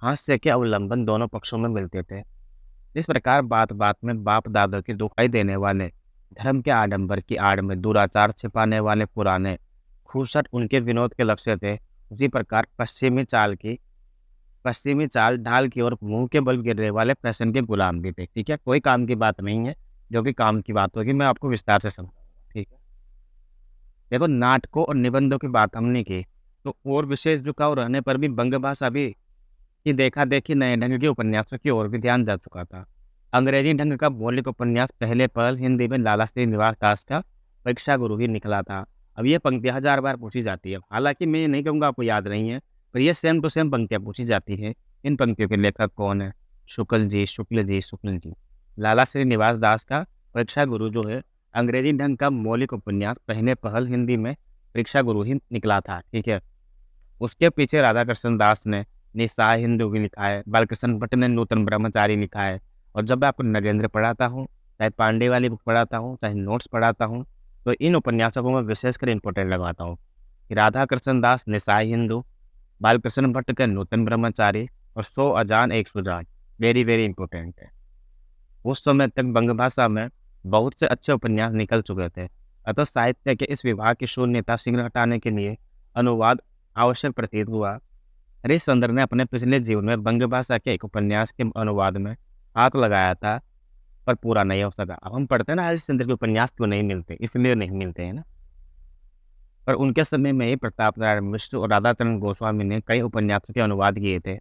हास्य के अवलंबन दोनों पक्षों में मिलते थे। इस प्रकार बात बात में बाप दादा की दुखाई देने वाले, धर्म के आडंबर की आड़ में दुराचार छिपाने वाले पुराने खूसट उनके विनोद के लक्ष्य थे। उसी प्रकार पश्चिमी चाल ढाल की ओर मुंह के बल गिरने वाले फैशन के गुलाम भी थे। ठीक है, कोई काम की बात नहीं है, जो कि काम की बात होगी मैं आपको विस्तार से समझाऊंगा। ठीक है, देखो नाटकों और निबंधों की बात हमने की, तो और विशेष झुकाव रहने पर भी बंग भाषा भी की देखा देखी नए ढंग के उपन्यासों की ओर भी ध्यान जा चुका था। अंग्रेजी ढंग का मौलिक उपन्यास पहले पहल हिंदी में लाला श्रीनिवास दास का परीक्षा गुरु ही निकला था। अब ये पंक्तियाँ हजार बार पूछी जाती है, हालांकि मैं ये नहीं कहूँगा आपको याद नहीं है, पर ये सेम टू सेम पंक्तियाँ पूछी जाती है। इन पंक्तियों के लेखक कौन है? शुक्ल जी। लाला श्रीनिवास दास का परीक्षा गुरु जो है, अंग्रेजी ढंग का मौलिक उपन्यास पहले पहल हिंदी में परीक्षा गुरु ही निकला था। ठीक है, उसके पीछे राधाकृष्ण दास ने निस्सहाय हिंदू भी लिखा है, बालकृष्ण भट्ट ने नूतन ब्रह्मचारी लिखा है। और जब मैं आपको नरेंद्र पढ़ाता हूँ, चाहे पांडे वाली बुक पढ़ाता हूँ, चाहे नोट्स पढ़ाता हूँ, तो इन उपन्यासों को मैं विशेषकर इंपॉर्टेंट लगाता हूँ कि राधाकृष्ण दास निस्सहाय हिंदू, बालकृष्ण भट्ट के नूतन ब्रह्मचारी और 100 अजान एक सुजान वेरी वेरी इंपॉर्टेंट है। उस समय तक बंग भाषा में बहुत से अच्छे उपन्यास निकल चुके थे, अतः साहित्य के इस विभाग की शून्यता शीघ्र हटाने के लिए अनुवाद आवश्यक प्रतीत हुआ। हरिश्चंद्र ने अपने पिछले जीवन में बंग भाषा के एक उपन्यास के अनुवाद में हाथ लगाया था, पर पूरा नहीं हो सका। अब हम पढ़ते हैं ना हरिश्चंद्र के उपन्यास क्यों नहीं मिलते, इसलिए नहीं मिलते हैं ना। पर उनके समय में ही प्रताप नारायण मिश्र और राधाचरण गोस्वामी ने कई उपन्यासों के अनुवाद किए थे।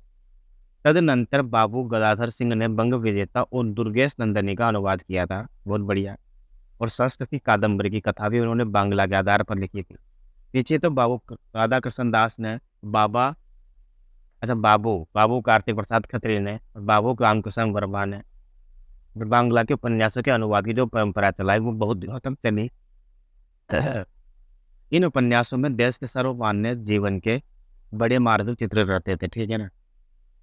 तदनंतर बाबू गदाधर सिंह ने बंग विजेता और दुर्गेश नंदनी का अनुवाद किया था, बहुत बढ़िया। और संस्कृति कादम्बरी की कथा भी उन्होंने बांग्ला के आधार पर लिखी थी। पीछे तो बाबू राधाकृष्ण दास ने, बाबा अच्छा बाबू बाबू कार्तिक प्रसाद खत्री ने और बाबू रामकृष्ण वर्मा ने बांग्ला के उपन्यासों के अनुवाद की जो परंपरा चलाई वो बहुत दिनों तक चली। इन उपन्यासों में देश के सर्वमान्य जीवन के बड़े मार्ग चित्र रहते थे। ठीक है ना।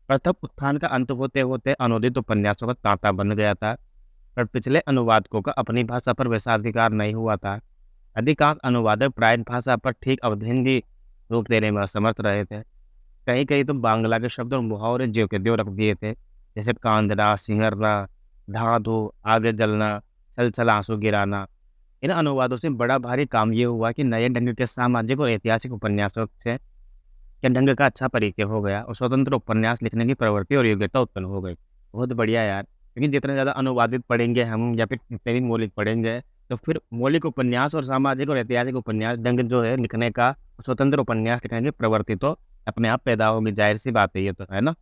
प्रथम उत्थान का अंत होते होते अनुदित उपन्यासों का तांता बन गया था, पर पिछले अनुवादकों का अपनी भाषा पर वैसा अधिकार नहीं हुआ था। अधिकांश अनुवादक प्राय भाषा पर ठीक अवधिंदी रूप देने में असमर्थ रहे थे। कहीं कहीं तो बांग्ला के शब्द और मुहावरे ज्यों के त्यों रख दिए थे, जैसे कांदना, सिंहरना, धा धो, आगे जलना, छल छल आंसू गिराना। इन अनुवादों से बड़ा भारी काम ये हुआ कि नए ढंग के सामाजिक और ऐतिहासिक उपन्यासों से के ढंग का अच्छा परिचय हो गया और स्वतंत्र उपन्यास लिखने की प्रवृत्ति और योग्यता उत्पन्न हो गई। बहुत बढ़िया यार, क्योंकि जितने ज़्यादा अनुवादित पढ़ेंगे हम या फिर जितने भी मौलिक पढ़ेंगे, तो फिर मौलिक उपन्यास और सामाजिक और ऐतिहासिक उपन्यास ढंग जो है लिखने का, स्वतंत्र उपन्यास लिखने की प्रवृत्ति तो अपने आप पैदा होगी। जाहिर सी बात है ये तो, है ना।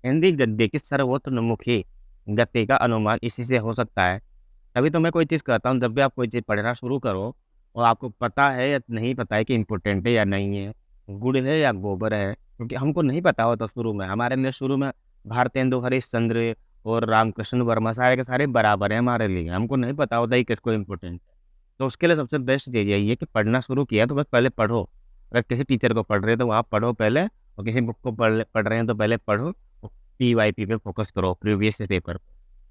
हिंदी गद्य की सर्वोत्तमुखी गति का अनुमान इसी से हो सकता है। तभी तो मैं कोई चीज़ कहता हूँ, जब भी आप कोई चीज़ पढ़ना शुरू करो और आपको पता है या नहीं पता है कि इम्पोर्टेंट है या नहीं है, गुड़ है या गोबर है, क्योंकि हमको नहीं पता होता शुरू में। हमारे लिए शुरू में भारतेंदु हरिश्चंद्र और रामकृष्ण वर्मा सारे के सारे बराबर हैं हमारे लिए, हमको नहीं पता होता कि किसको इम्पोर्टेंट है। तो उसके लिए सबसे बेस्ट चीज़ यही है कि पढ़ना शुरू किया तो बस पहले पढ़ो। अगर किसी टीचर को पढ़ रहे हैं तो वहाँ पढ़ो पहले, और किसी बुक को पढ़ रहे हैं तो पहले पढ़ो, PYP पे फोकस करो, प्रीवियस पेपर।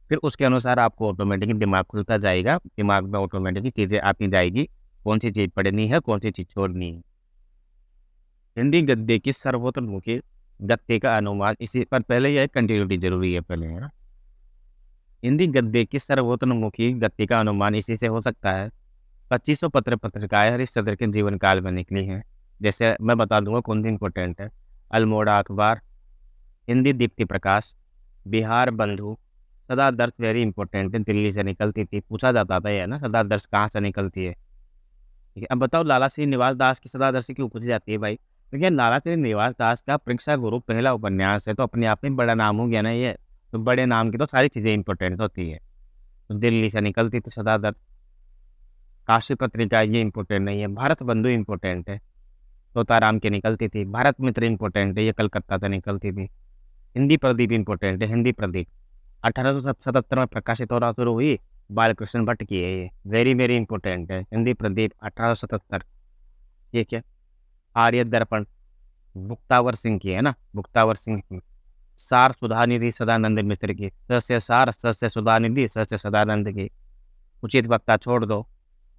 फिर उसके अनुसार आपको ऑटोमेटिकली दिमाग खुलता जाएगा, दिमाग में ऑटोमेटिकली चीज़ें आती जाएगी, कौन सी चीज़ पढ़नी है, कौन सी चीज़ छोड़नी है। हिंदी गद्य की सर्वोत्तमुखी गद्य का अनुमान इसी पर, पहले यह कंटिन्यूटी जरूरी है पहले, है ना। हिंदी गद्य की सर्वोत्तमुखी गद्य का अनुमान इसी से हो सकता है। 2500 पत्रिकाएं हरिश्चंद्र के जीवन काल में निकली हैं। जैसे मैं बता दूंगा कौन सी इंपॉर्टेंट है। अल्मोड़ा अखबार, हिंदी दीप्ति प्रकाश, बिहार बंधु, सदादर्श वेरी इंपॉर्टेंट है, दिल्ली से निकलती थी, पूछा जाता था ये ना, सदादर्श कहाँ से निकलती है। ठीक है, अब बताओ लाला श्रीनिवास दास की सदादर्शी क्यों पूछी जाती है भाई? क्योंकि लाला श्रीनिवास दास का परीक्षा गुरु पहला उपन्यास है, तो अपने आप में बड़ा नाम हो गया ना ये। तो बड़े नाम की तो सारी चीज़ें इंपॉर्टेंट होती है। तो दिल्ली से निकलती थी सदादर्श। काशी पत्रिका ये इंपॉर्टेंट नहीं है। भारत बंधु इंपॉर्टेंट है, तोताराम की निकलती थी। भारत मित्र इंपॉर्टेंट है, ये कलकत्ता से निकलती थी। हिंदी प्रदीप इंपॉर्टेंट है, हिंदी प्रदीप 1877 में प्रकाशित होना शुरू हुई, बालकृष्ण भट्ट की है ये, वेरी वेरी इंपॉर्टेंट है। हिंदी प्रदीप 1877। ठीक है। आर्य दर्पण मुक्तावर सिंह की है ना, मुक्तावर सिंह की। सार सुधानिधि सदानंद मिश्र की, स से सार, स से सुधानिधि, स से सदानंद की। उचित वक्ता छोड़ दो।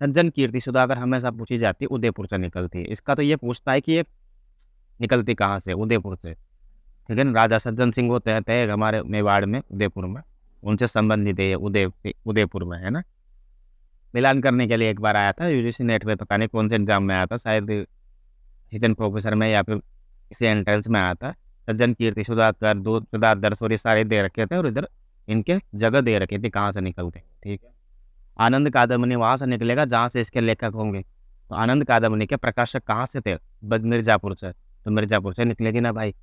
सज्जन कीर्ति सुधाकर हमेशा पूछी जाती है, उदयपुर से निकलती है। इसका तो ये पूछता है कि ये निकलती कहाँ से, उदयपुर से। ठीक है ना। राजा सज्जन सिंह वो तहत है हमारे मेवाड़ में, उदयपुर में, उनसे संबंधित है ये, उदयपुर में है ना। मिलान करने के लिए एक बार आया था यूजीसी नेट में, पता नहीं कौन से एग्जाम में आया था, शायद हिडन प्रोफेसर में या फिर किसी एंट्रेंस में आया था। सज्जन कीर्ति सुधाकर, दूध सुधादर्श और ये सारे दे रखे थे, और इधर इनके जगह दे रखी थी कहाँ से निकलते हैं, ठीक है। आनंद कादम्बनी वहाँ से निकलेगा जहाँ से इसके लेखक होंगे। तो आनंद कादम्बनी के प्रकाशक कहाँ से थे? मिर्जापुर से। तो मिर्जापुर से निकलेगी ना भाई।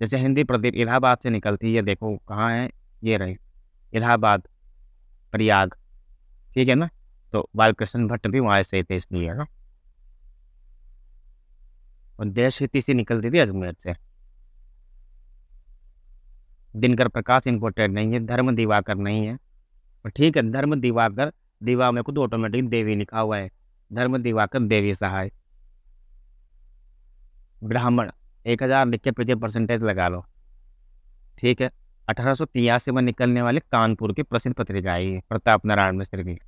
जैसे हिंदी प्रदीप इलाहाबाद से निकलती है, ये देखो कहाँ है, ये रही इलाहाबाद, प्रयाग, ठीक है ना। तो बालकृष्ण भट्ट भी वहाँ से थे, इसलिए है ना। और देश हिती से निकलती थी अजमेर से। दिनकर प्रकाश इंपॉर्टेंट नहीं है, धर्म दिवाकर नहीं है, और ठीक है धर्म दिवाकर, दिवा में खुद ऑटोमेटिक देवी लिखा हुआ है, धर्म दिवाकर देवी सहाय। ब्राह्मण 1000 लिख के पीछे परसेंटेज लगा लो, ठीक है। 1883 में निकलने वाले कानपुर की प्रसिद्ध पत्रिका है ये, प्रताप नारायण मिश्र की।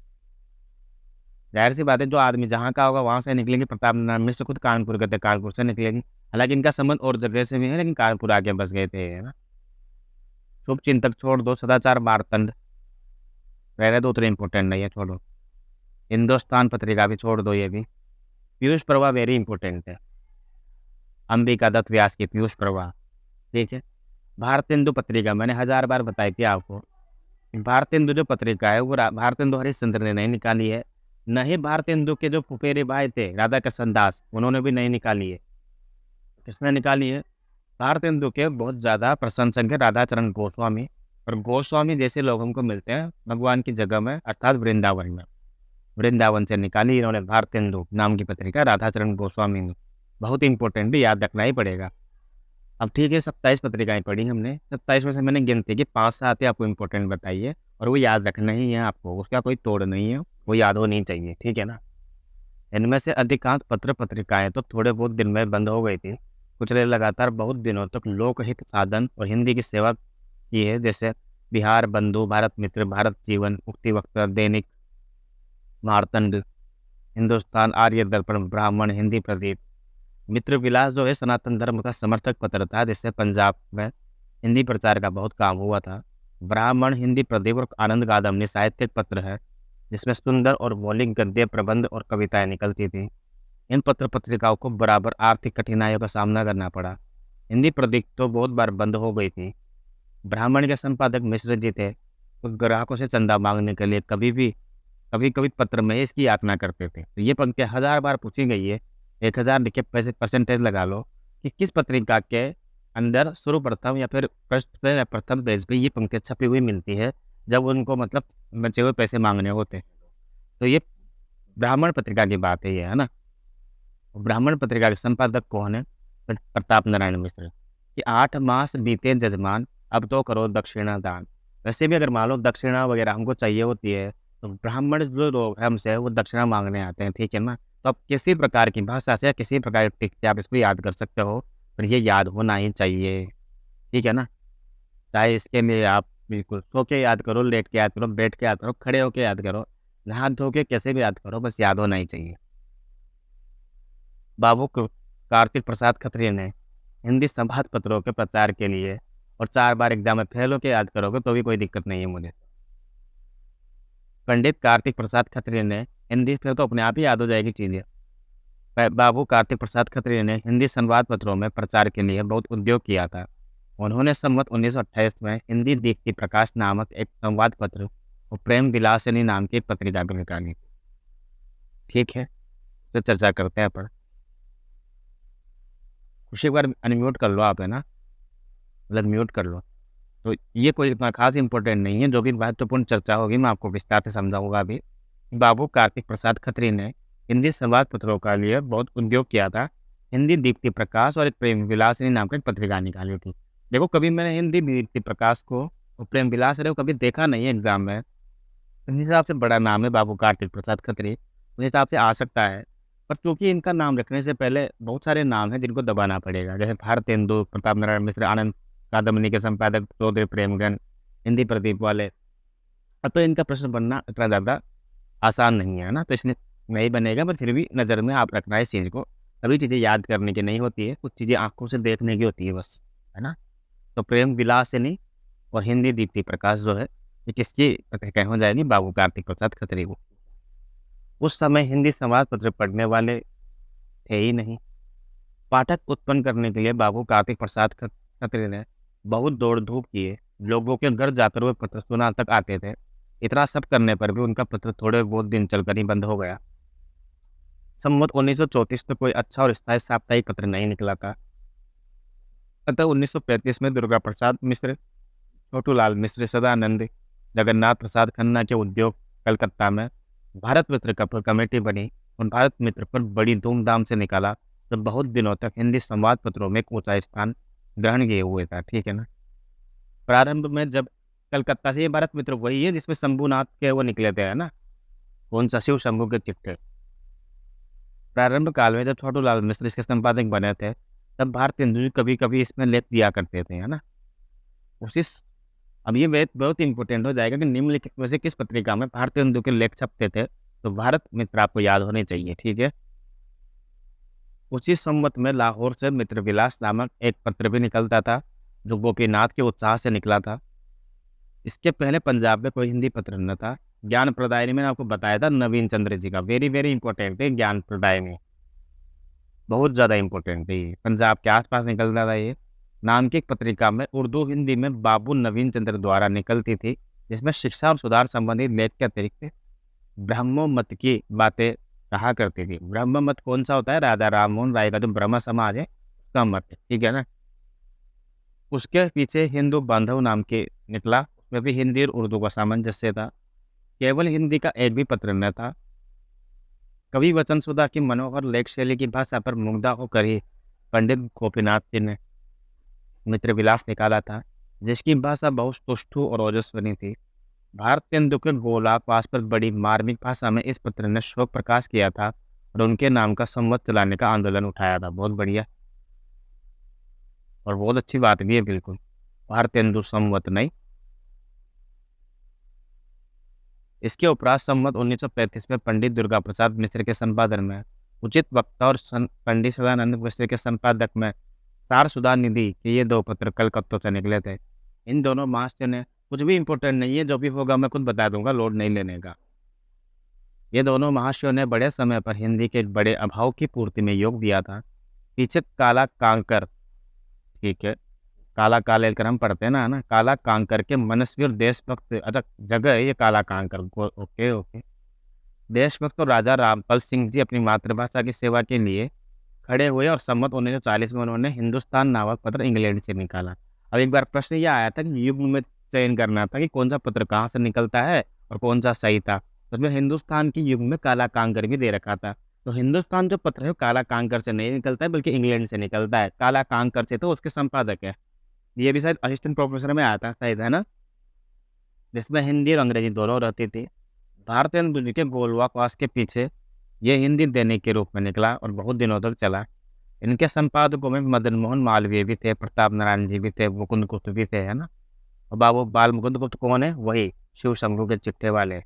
जाहिर सी बात है, जो आदमी जहाँ का होगा वहाँ से निकलेगी। प्रताप नारायण मिश्र खुद कानपुर के थे, कानपुर से निकलेगी। हालांकि इनका संबंध और जगह से भी है, लेकिन कानपुर आके बस गए थे, है ना। शुभ चिंतक छोड़ दो, सदाचार मारतंड पहले दो, उतने इंपॉर्टेंट नहीं है, छोड़ो। हिंदुस्तान पत्रिका भी छोड़ दो, ये भी। पीयूष प्रभा वेरी इंपॉर्टेंट है, अंबिका दत्त व्यास की पीयूष प्रभा, ठीक है। भारतेंदु पत्रिका मैंने 1000 बार बताई थी आपको। भारतेंदु जो पत्रिका है वो भारतेंदु हरिश्चंद्र ने नहीं निकाली है, न ही भारतेंदु के जो फुफेरे भाई थे राधा कृष्ण दास, उन्होंने भी नहीं निकाली है। किसने निकाली है? भारतेंदु के बहुत ज़्यादा प्रशंसक है राधाचरण गोस्वामी, और गोस्वामी जैसे लोग हमको मिलते हैं भगवान की जगह में, अर्थात वृंदावन में। वृंदावन से निकाली इन्होंने भारतेंदु नाम की पत्रिका राधाचरण गोस्वामी ने। बहुत इंपॉर्टेंट भी, याद रखना ही पड़ेगा। अब ठीक है, 27 पत्रिकाएं पढ़ी हमने, 27 में से मैंने गिनती की 5-7 ही आपको इंपॉर्टेंट बताइए, और वो याद रखना ही है आपको, उसका कोई तोड़ नहीं है, वो याद होनी चाहिए, ठीक है ना। इनमें से अधिकांश पत्र पत्रिकाएं तो थोड़े बहुत दिन में बंद हो गई थी, कुछ ने लगातार बहुत दिनों तक लोकहित साधन और हिंदी की सेवा की है, जैसे बिहार बंधु, भारत मित्र, भारत जीवन, मुक्ति वक्त, दैनिक मार्तंड, हिंदुस्तान आर्य दर्पण, ब्राह्मण, हिंदी प्रदीप। मित्र विलास जो है सनातन धर्म का समर्थक पत्र था, जिससे पंजाब में हिंदी प्रचार का बहुत काम हुआ था। ब्राह्मण, हिंदी प्रदीप और आनंद कादम्बनी साहित्यिक पत्र है, जिसमें सुंदर और मौलिक गद्य, प्रबंध और कविताएं निकलती थी। इन पत्र पत्रिकाओं को बराबर आर्थिक कठिनाइयों का सामना करना पड़ा। हिंदी प्रदीप तो बहुत बार बंद हो गई थी। ब्राह्मण के संपादक मिश्र जी थे, तो ग्राहकों से चंदा मांगने के लिए कभी कभी पत्र में इसकी यातना करते थे। तो ये पंक्तियाँ 1000 बार पूछी गई है, 1000 लिख के परसेंटेज लगा लो कि किस पत्रिका के अंदर सर्वप्रथम या फिर पृष्ठ पे या प्रथम पेज पे ये पंक्तियाँ छपी हुई मिलती है, जब उनको मतलब बचे हुए पैसे मांगने होते हैं। तो ये ब्राह्मण पत्रिका की बात है, ये है ना। ब्राह्मण पत्रिका के संपादक कौन है? प्रताप नारायण मिश्र। कि 8 मास बीते जजमान, अब तो करो दक्षिणा दान। वैसे भी अगर मान लो दक्षिणा वगैरह हमको चाहिए होती है, तो ब्राह्मण जो लोग हैं हमसे वो दक्षिणा मांगने आते हैं, ठीक है ना। तो आप किसी प्रकार की भाषा से या किसी प्रकार की टिक से आप इसको याद कर सकते हो, पर ये याद होना ही चाहिए, ठीक है ना। चाहे इसके लिए आप बिल्कुल सो के याद करो, लेट के याद करो, बैठ के याद करो, खड़े होके याद करो, नहा धो के कैसे भी याद करो, बस याद होना ही चाहिए। बाबू कार्तिक प्रसाद खत्री ने हिंदी संवाद पत्रों के प्रचार के लिए, और 4 बार एग्जाम में फेल होकर याद करोगे तो भी कोई दिक्कत नहीं है मुझे। पंडित कार्तिक प्रसाद खत्री ने हिंदी, फिर तो अपने आप ही याद हो जाएगी चीज़ें। बाबू कार्तिक प्रसाद खत्री ने हिंदी संवाद पत्रों में प्रचार के लिए बहुत उद्योग किया था। उन्होंने संवत 1928 में हिंदी दीप्ति प्रकाश नामक एक संवाद पत्र और प्रेम विलासिनी नाम की पत्रिका भी निकाली, ठीक है। तो चर्चा करते हैं पर खुशी, एक बार अनम्यूट कर लो आप, है ना, मतलब म्यूट कर लो। तो ये कोई इतना खास इंपॉर्टेंट नहीं है, जो भी महत्वपूर्ण चर्चा होगी मैं आपको विस्तार से समझाऊंगा अभी। बाबू कार्तिक प्रसाद खत्री ने हिंदी संवाद पत्रों का लिए बहुत उद्योग किया था। हिंदी दीप्ति प्रकाश और एक प्रेम विलासिनी नाम की पत्रिका निकाली थी। देखो कभी मैंने हिंदी दीप्ति प्रकाश को और प्रेम विलास को कभी देखा नहीं है एग्जाम में। इस हिसाब से बड़ा नाम है बाबू कार्तिक प्रसाद खत्री, उस हिसाब से आ सकता है। पर चूंकि इनका नाम रखने से पहले बहुत सारे नाम हैं जिनको दबाना पड़ेगा, जैसे भारतेंदु, प्रताप नारायण मिश्र, आनंद कादम्बनी के संपादक चौधरी प्रेमगन, हिंदी प्रदीप वाले। अब तो इनका प्रश्न बनना इतना ज़्यादा आसान नहीं है ना, तो इसलिए नहीं बनेगा, पर फिर भी नज़र में आप रखना है इस चीज़ को। सभी चीज़ें याद करने की नहीं होती है, कुछ चीज़ें आंखों से देखने की होती है बस, है ना। तो प्रेम विलासिनी और हिंदी दीप्ति प्रकाश जो है, ये किसकी पत्रिकाएं हो जाएगी? बाबू कार्तिक प्रसाद खत्री को। उस समय हिंदी समाज पत्र पढ़ने वाले थे ही नहीं। पाठक उत्पन्न करने के लिए बाबू कार्तिक प्रसाद खत्री ने बहुत दौड़ धूप किए। लोगों के घर जाकर वे पत्र सुना तक आते थे। इतना सब करने पर भी उनका पत्र थोड़े बहुत दिन चलकर ही बंद हो गया। संवत 1934 तक कोई अच्छा और स्थायी साप्ताहिक पत्र नहीं निकला था। अतः 1935 में दुर्गा प्रसाद मिश्र, छोटूलाल मिश्र, सदानंद, जगन्नाथ प्रसाद खन्ना के उद्योग कलकत्ता में भारत मित्र कमेटी बनी और भारत मित्र पर बड़ी धूमधाम से निकाला, जो बहुत दिनों तक हिंदी संवाद पत्रों में एक ऊंचा स्थान ग्रहण किए हुए था। ठीक है ना। प्रारंभ में जब कलकत्ता से, ये भारत मित्र वही है जिसमें शंभुनाथ के वो निकले थे, है ना, कौन सा, शिव शंभू के चिट्ठे। प्रारंभ काल में जब छोटूलाल मिश्र इसके संपादक बने थे, तब भारतेंदु कभी कभी इसमें लेख दिया करते थे, है ना। उसी अब ये बहुत इंपॉर्टेंट हो जाएगा कि निम्नलिखित में से किस पत्रिका में भारतेंदु के लेख छपते थे, तो भारत मित्र आपको याद होने चाहिए। ठीक है। उसी संवत में लाहौर से मित्र विलास नामक एक पत्र भी निकलता था, जो गोपीनाथ के उत्साह से निकला था। इसके पहले पंजाब में कोई हिंदी पत्र न था। ज्ञान प्रदायनी मैंने आपको बताया था, नवीन चंद्र जी का, वेरी वेरी इंपॉर्टेंट है ज्ञान प्रदायनी, बहुत ज़्यादा इंपॉर्टेंट है। ये पंजाब के आसपास निकलता था। ये नाम की एक पत्रिका में उर्दू हिंदी में बाबू नवीन चंद्र द्वारा निकलती थी, जिसमें शिक्षा और सुधार संबंधित लेख के अतिरिक्त ब्रह्मो मत की बातें कहा करती थी। ब्रह्म मत कौन सा होता है? राजा राम मोहन राय का जो ब्रह्म समाज है उसका मत है। ठीक है ना। उसके पीछे हिंदू बांधव नाम के निकला, उसमें भी हिंदी और उर्दू का सामंजस्य था। केवल हिंदी का एक भी पत्र न था। कवि वचन सुधा की मनोहर लेख शैली की भाषा पर मुग्धा होकर ही पंडित गोपीनाथ जी ने मित्र विलास निकाला था, जिसकी भाषा बहुत सुष्ठु और ओजस्वी थी। भारतेंदु के गोलापास पर बड़ी मार्मिक भाषा में इस पत्र ने शोक प्रकाश किया था और उनके नाम का संवत चलाने का आंदोलन उठाया था। बहुत बढ़िया और बहुत अच्छी बात भी है। बिल्कुल भारतेंदु संवत नहीं। इसके उपरांत संवत 1935 में पंडित दुर्गा प्रसाद मिश्र के संपादन में उचित वक्ता और पंडित सदानंद मिश्र के संपादक में सार सुधा निधि के ये दो पत्र कलकत्ता से निकले थे। इन दोनों महाशयों ने, कुछ भी इंपॉर्टेंट नहीं है, जो भी होगा मैं खुद बता दूंगा, लोड नहीं लेने का। ये दोनों महाशयों ने बड़े समय पर हिंदी के बड़े अभाव की पूर्ति में योग दिया था। पीछे काला कांकर, ठीक है, काला काले कर हम पढ़ते हैं ना, काला कांकर के मनस्वी और देशभक्त, अच्छा जगह है ये काला कांकर, ओके ओके। देशभक्त और राजा रामपाल सिंह जी अपनी मातृभाषा की सेवा के लिए खड़े हुए और संवत 1940 में उन्होंने हिंदुस्तान नामक पत्र इंग्लैंड से निकाला। अब एक बार प्रश्न यह आया था कि युग में चयन करना था कि कौन सा पत्र कहाँ से निकलता है और कौन सा सही था। तो उसमें हिंदुस्तान की युग में काला कांकर भी दे रखा था। तो हिंदुस्तान जो पत्र है वो काला कांकर से नहीं निकलता है, बल्कि इंग्लैंड से निकलता है। काला कांकर से तो उसके संपादक है। ये भी शायद असिस्टेंट प्रोफेसर में आया था शायद, है ना, जिसमें हिंदी और अंग्रेजी दोनों रहती थी। भारतेंदु जी के गोलवाकवास के पीछे ये हिंदी दैनिक के रूप में निकला और बहुत दिनों तक चला। इनके संपादकों में मदन मोहन मालवीय भी थे, प्रताप नारायण जी भी थे, मुकुंद गुप्त भी थे, है ना। और बाबू बाल मुकुंद गुप्त कौन है? वही शिव शंभू के चिट्ठे वाले।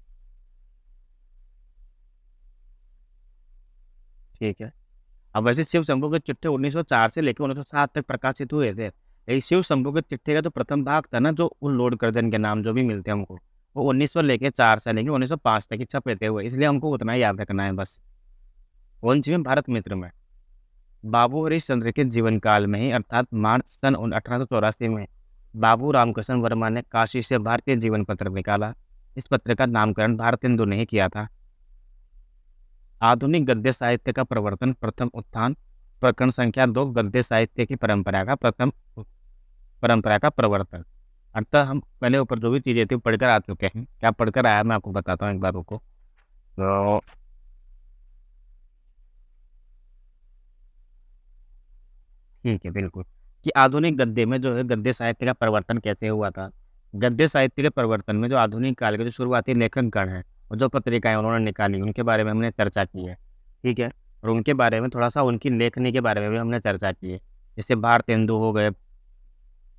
ठीक है। अब वैसे शिव शंभू के चिट्ठे 1904 से लेकर 1907 तक प्रकाशित हुए थे। लेकिन शिव शंभू के चिट्ठे का जो प्रथम भाग था ना, जो उन लॉर्ड कर्जन के नाम जो भी मिलते हैं हमको, वो 1900 लेके 4 से लेके 1905 तक ही छपे थे हुए, इसलिए हमको उतना ही याद रखना है बस। कौन सी में? भारत मित्र में। बाबू हरिश्चंद्र के जीवन काल में ही, अर्थात मार्च सन 1884 में बाबू रामकृष्ण वर्मा ने काशी से भारतीय जीवन पत्र निकाला। इस पत्र का नामकरण भारतेंदु ने ही किया था। आधुनिक गद्य साहित्य का प्रवर्तन, प्रथम उत्थान, प्रकरण संख्या 2, गद्य साहित्य की परंपरा का प्रवर्तन। अर्थात हम पहले ऊपर जो भी चीजें थी पढ़कर आ चुके हैं। क्या पढ़कर आया मैं आपको बताता हूँ एक बार, रुको। तो ठीक है, बिल्कुल, कि आधुनिक गद्य में जो है गद्य साहित्य का परिवर्तन कैसे हुआ था। गद्य साहित्य के परिवर्तन में जो आधुनिक काल के जो शुरुआती लेखकगण हैं और जो पत्रिकाएं उन्होंने निकाली, उनके बारे में हमने चर्चा की है। ठीक है। और उनके बारे में थोड़ा सा, उनकी लेखनी के बारे में भी हमने चर्चा की है। जैसे भारतेंदु हो गए,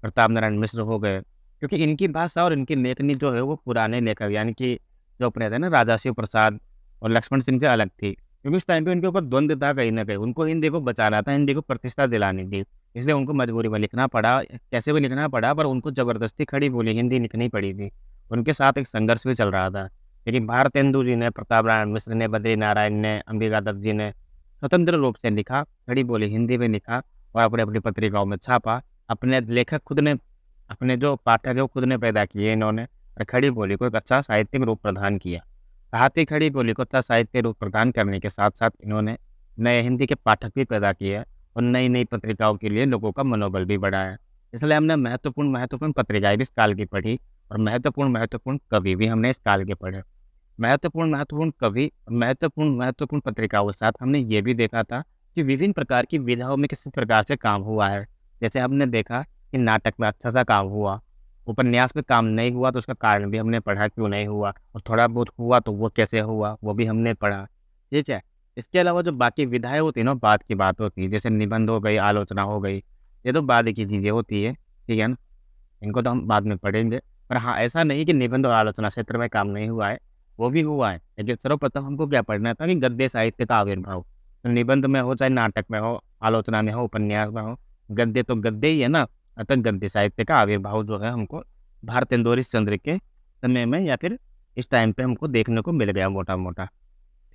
प्रताप नारायण मिश्र हो गए, क्योंकि इनकी भाषा और इनकी लेखनी जो है वो पुराने लेखक, यानी कि जो अपने थे ना राजा शिव प्रसाद और लक्ष्मण सिंह से अलग थी। क्योंकि उस टाइम पे उनके ऊपर द्वंद्व था कहीं ना कहीं, उनको हिंदी को बचाना था, हिंदी को प्रतिष्ठा दिलानी थी। इसलिए उनको मजबूरी में लिखना पड़ा, कैसे भी लिखना पड़ा, पर उनको ज़बरदस्ती खड़ी बोली हिंदी लिखनी पड़ी थी। उनके साथ एक संघर्ष भी चल रहा था। लेकिन भारतेंदु जी ने, प्रताप नारायण मिश्र ने, बद्री नारायण ने, अंबिका दत्त जी ने स्वतंत्र रूप से लिखा, खड़ी बोली हिंदी में लिखा और अपनी-अपनी पत्रिकाओं में छापा। अपने लेखक खुद ने, अपने जो पाठक है वो खुद ने पैदा किए इन्होंने, और खड़ी बोली को एक अच्छा साहित्यिक रूप प्रदान किया। साथ ही खड़ी बोली को अच्छा साहित्य रूप प्रदान करने के साथ-साथ इन्होंने नए हिंदी के पाठक भी पैदा किए और नई-नई पत्रिकाओं के लिए लोगों का मनोबल भी बढ़ाया। इसलिए हमने महत्वपूर्ण पत्रिकाएँ भी इस काल की पढ़ी और महत्वपूर्ण कवि भी हमने इस काल के पढ़े। महत्वपूर्ण कवि, महत्वपूर्ण पत्रिकाओं के साथ हमने ये भी देखा था कि विभिन्न प्रकार की विधाओं में किस प्रकार से काम हुआ है। जैसे हमने देखा कि नाटक में अच्छा-सा काम हुआ, उपन्यास में काम नहीं हुआ तो उसका कारण भी हमने पढ़ा क्यों नहीं हुआ, और थोड़ा बहुत हुआ तो वो कैसे हुआ, वो भी हमने पढ़ा। ठीक है? इसके अलावा जो बाकी विधाएँ होती हैं ना, बाद की बात होती है, जैसे निबंध हो गई, आलोचना हो गई, ये तो बाद की चीज़ें होती है, ठीक है ना? इनको तो हम बाद में पढ़ेंगे। पर हाँ, ऐसा नहीं कि निबंध और आलोचना क्षेत्र में काम नहीं हुआ है, वो भी हुआ है। लेकिन सर्वप्रथम हमको क्या पढ़ना था कि गद्य साहित्य का आविर्भाव। तो निबंध में हो, चाहे नाटक में हो, आलोचना में हो, उपन्यास में हो, गद्य तो गद्य ही है ना। अतः गद्य साहित्य का आविर्भाव जो है हमको भारतेंदु हरीशचंद्र के समय में या फिर इस टाइम पे हमको देखने को मिल गया मोटा-मोटा।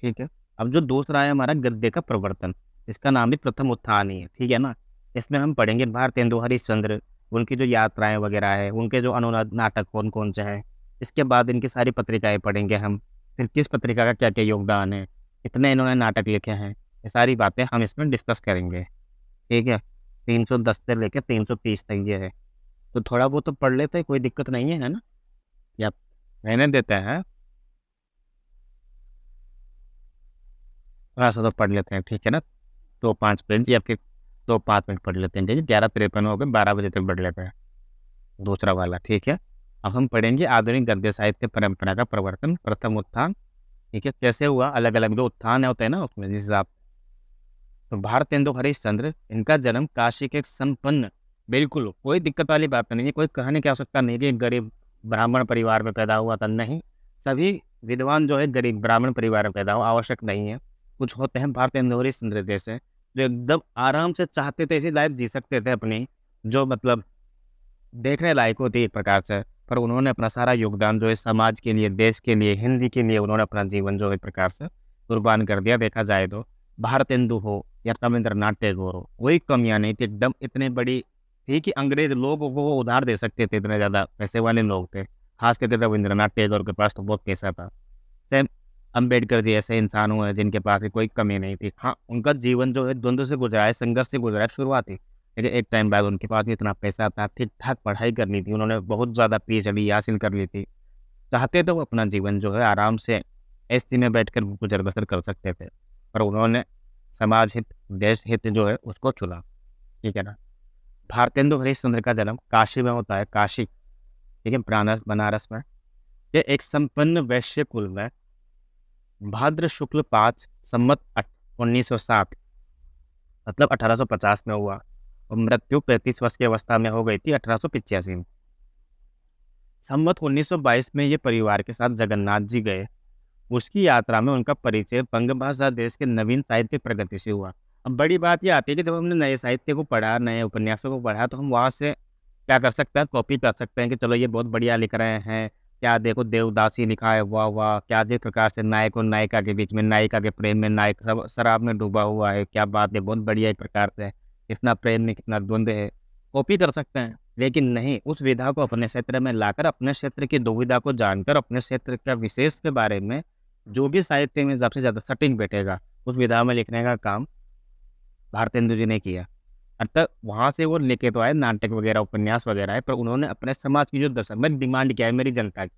ठीक है? अब जो दूसरा है हमारा गद्य का प्रवर्तन, इसका नाम भी प्रथम उत्थान ही है, ठीक है ना? इसमें हम पढ़ेंगे भारतेंदु हरीशचंद्र, उनकी जो यात्राएँ वगैरह हैं, उनके जो अनुवाद नाटक कौन-कौन से हैं। इसके बाद इनकी सारी पत्रिकाएँ पढ़ेंगे हम, फिर किस पत्रिका का क्या-क्या योगदान है, कितने इन्होंने नाटक लिखे हैं, ये सारी बातें हम इसमें डिस्कस करेंगे, ठीक है? 310 से लेके 330 तक ये है। तो थोड़ा बहुत तो पढ़ लेते हैं, कोई दिक्कत नहीं है, है ना? या रहने देते हैं? थोड़ा-सा तो पढ़ लेते हैं, ठीक है ना? तो 5 पेज या फिर तो 5 मिनट पढ़ लेते हैं, ठीक है? 11:53 हो गए, 12 बजे तक पढ़ लेते हैं, दूसरा वाला, ठीक है? अब हम पढ़ेंगे आधुनिक गद्य साहित्य परंपरा का प्रवर्तन, प्रथम उत्थान, ठीक है? कैसे हुआ? अलग-अलग जो उत्थान होते हैं ना उसमें, जिस हिसाब, तो भारतेंदु हरीशचंद्र, इनका जन्म काशी के एक संपन्न, बिल्कुल कोई दिक्कत वाली बात नहीं है, कोई कहने की आवश्यकता नहीं कि गरीब ब्राह्मण परिवार में पैदा हुआ था, नहीं। सभी विद्वान जो है गरीब ब्राह्मण परिवार में पैदा हो, आवश्यक नहीं है। कुछ होते हैं भारतेंदु हरीशचंद्र जैसे, जो एकदम आराम से चाहते थे ऐसी लाइफ जी सकते थे अपनी, जो मतलब देखने लायक होती है एक प्रकार से। पर उन्होंने अपना सारा योगदान जो है समाज के लिए, देश के लिए, हिंदी के लिए उन्होंने अपना जीवन जो है एक प्रकार से कुर्बान कर दिया, देखा जाए तो। भारतेंदु हो या रवींद्रनाथ टैगोर हो, कोई कमियाँ नहीं थी, एकदम इतने बड़ी थी कि अंग्रेज लोगों को वो उधार दे सकते थे, इतने ज़्यादा पैसे वाले लोग थे। खास करके रवींद्रनाथ टैगोर के पास तो बहुत पैसा था। सेम अम्बेडकर जी ऐसे इंसान हुए हैं जिनके पास भी कोई कमी नहीं थी। हाँ, उनका जीवन जो है द्वंद्व से गुजरा है, संघर्ष से गुजरा है शुरुआती। लेकिन एक टाइम बाद उनके पास भी इतना पैसा था, ठीक-ठाक पढ़ाई करनी थी, उन्होंने बहुत ज़्यादा पीएचडी हासिल कर ली थी। चाहते तो वो अपना जीवन जो है आराम से एसी में बैठकर गुज़र-बसर कर सकते थे। पर उन्होंने समाज हित, देश हित जो है उसको चुना, ठीक है ना? भारतेंदु हरीशचंद्र का जन्म काशी में होता है, काशी, ठीक है? बनारस में। ये एक संपन्न वैश्य कुल में भाद्र शुक्ल 5 संवत 1907 मतलब 1850 में हुआ और मृत्यु 35 वर्ष की अवस्था में हो गई थी 1885 में। संवत 1922 में ये परिवार के साथ जगन्नाथ जी गए। उसकी यात्रा में उनका परिचय बंग भाषा देश के नवीन साहित्यिक प्रगति से हुआ। अब बड़ी बात ये आती है कि जब हमने नए साहित्य को पढ़ा, नए उपन्यासों को पढ़ा, तो हम वहाँ से क्या कर सकते हैं, कॉपी कर सकते हैं कि चलो ये बहुत बढ़िया लिख रहे हैं। क्या देखो देवदासी लिखा है, वाह वाह! क्या जिस प्रकार से नायक और नायिका के बीच में, नायिका के प्रेम में नायक सब शराब में डूबा हुआ है, क्या बात है, बहुत बढ़िया एक प्रकार से। कितना प्रेम में कितना द्वंद्व है, कॉपी कर सकते हैं। लेकिन नहीं, उस विधा को अपने क्षेत्र में लाकर, अपने क्षेत्र की दुविधा को जानकर, अपने क्षेत्र का विशेष के बारे में जो भी साहित्य में सबसे ज़्यादा सटीक बैठेगा, उस विधा में लिखने का काम भारतेंदु जी ने किया। अर्थात वहाँ से वो लेके तो आए नाटक वगैरह, उपन्यास वगैरह है, पर उन्होंने अपने समाज की जो दशा में डिमांड क्या है मेरी जनता की,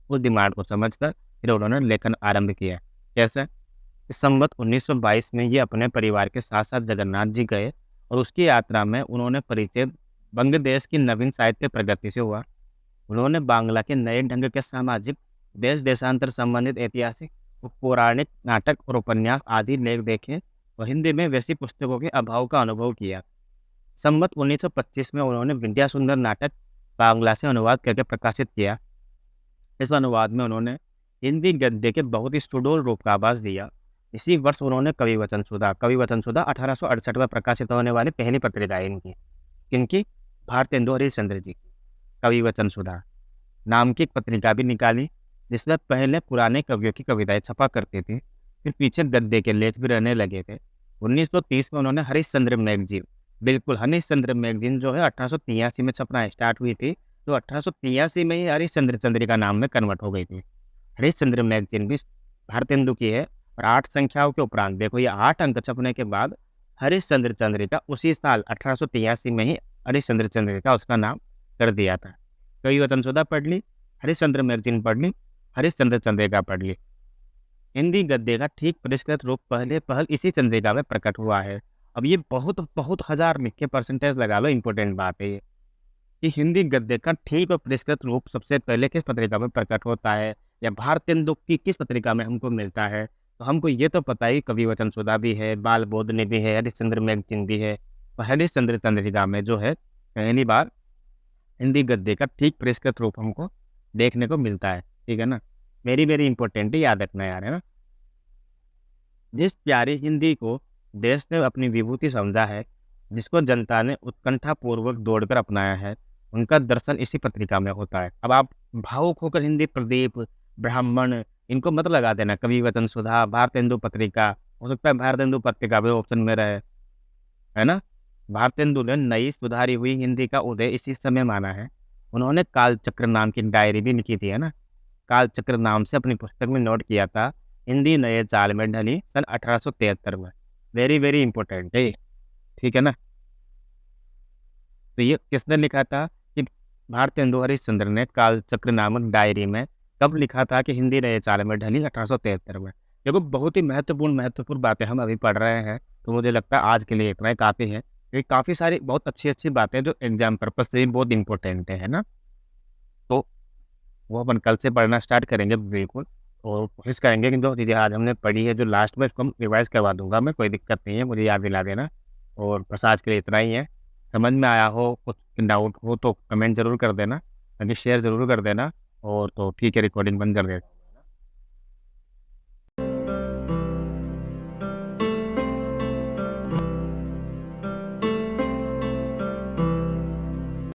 उस डिमांड को समझकर फिर उन्होंने लेखन आरंभ किया। कैसे? इस संवत 1922 में ये अपने परिवार के साथ-साथ जगन्नाथ जी गए और उसकी यात्रा में उन्होंने परिचय बंग देश की नवीन साहित्य प्रगति से हुआ। उन्होंने बांग्ला के नए ढंग के सामाजिक, देश-देशांतर संबंधित ऐतिहासिक, पौराणिक नाटक और उपन्यास आदि लेख देखे और हिंदी में वैसी पुस्तकों के अभाव का अनुभव किया। संवत 1925 में उन्होंने विद्यासुंदर नाटक बांग्ला से अनुवाद करके प्रकाशित किया। इस अनुवाद में उन्होंने हिंदी गद्य के बहुत ही सुडोल रूप का आभास दिया। इसी वर्ष उन्होंने कवि वचन सुधा 1868 में प्रकाशित होने वाली पहली पत्रिका है इनकी। किनकी? भारतेंदु हरिश्चंद्र जी की कवि वचन सुधा नाम की एक पत्रिका भी निकाली, जिसमें पहले पुराने कवियों की कविताएं छपा करते थे, फिर पीछे गद्य के लेख भी रहने लगे थे। 1930 में उन्होंने हरिश्चंद्र मैगजीन, बिल्कुल हरिश्चंद्र मैगजीन जो है 1883 में छपना स्टार्ट हुई थी, तो 1883 में ही हरिश्चंद्र चंद्रिका नाम में कन्वर्ट हो गई थी। हरिश्चंद्र मैगजीन भी भारतेंदु की है, और 8 संख्याओं के उपरांत देखो ये 8 अंक छपने के बाद हरिश्चंद्र चंद्रिका उसी साल 1883 में ही हरिश्चंद्र चंद्रिका उसका नाम कर दिया था। कवि वचन सुधा पढ़ ली, हरिश्चंद्र मैगजीन पढ़ ली, हरिश्चंद्र चंद्रिका पढ़ ली। हिंदी गद्य का ठीक परिष्कृत रूप पहले पहल इसी चंद्रिका में प्रकट हुआ है। अब ये बहुत बहुत हजार लिख के परसेंटेज लगा लो, इंपॉर्टेंट बात है ये कि हिंदी गद्य का ठीक और परिष्कृत रूप सबसे पहले किस पत्रिका में प्रकट होता है, या भारतेंदु की किस पत्रिका में हमको मिलता है। तो हमको ये तो पता ही कवि वचन सुधा भी है, बाल बोधनी भी है, हरिश्चंद्र मैगजीन भी है, और हरिश्चंद्र चंद्रिका में जो है पहली बार हिंदी गद्य का ठीक परिष्कृत रूप हमको देखने को मिलता है। ठीक है ना, वेरी वेरी इंपॉर्टेंट है, याद रखना यार, है ना। जिस प्यारी हिंदी को देश ने अपनी विभूति समझा है, जिसको जनता ने उत्कंठा पूर्वक दौड़कर अपनाया है, उनका दर्शन इसी पत्रिका में होता है। अब आप भावुक होकर हिंदी प्रदीप, ब्राह्मण इनको मत लगा देना, कवि वचन सुधा, भारतेंदु पत्रिका, हो सकता है भारतेंदु पत्रिका भी ऑप्शन में रहे, है ना। भारतेंदु ने नई सुधारी हुई हिंदी का उदय इसी समय माना है। उन्होंने कालचक्र नाम की डायरी भी लिखी थी, है ना। कालचक्र नाम से अपनी पुस्तक में नोट किया था, हिंदी नए चाल में ढली सन 1873 में। वेरी वेरी इंपॉर्टेंट है, ठीक है ना। तो ये किसने लिखा था कि भारतेंदु हरिश्चंद्र ने कालचक्र नामक डायरी में कब लिखा था कि हिंदी नए चाल में ढली 1873 में। देखो बहुत ही महत्वपूर्ण बातें हम अभी पढ़ रहे हैं, तो मुझे लगता है आज के लिए इतना ही काफ़ी है, क्योंकि काफ़ी सारी बहुत अच्छी बातें जो एग्जाम पर्पज से भी बहुत इंपॉर्टेंट है ना। तो वो अपन कल से पढ़ना स्टार्ट करेंगे बिल्कुल, और कोशिश करेंगे कि जो चीज़ें आज हमने पढ़ी है जो लास्ट में, इसको हम रिवाइज़ करवा दूँगा मैं, कोई दिक्कत नहीं है, मुझे याद दिला देना। और बस आज के लिए इतना ही है। समझ में आया हो, कुछ डाउट हो तो कमेंट ज़रूर कर देना, यानी शेयर ज़रूर कर देना, और तो ठीक है, रिकॉर्डिंग बंद कर देता हूँ।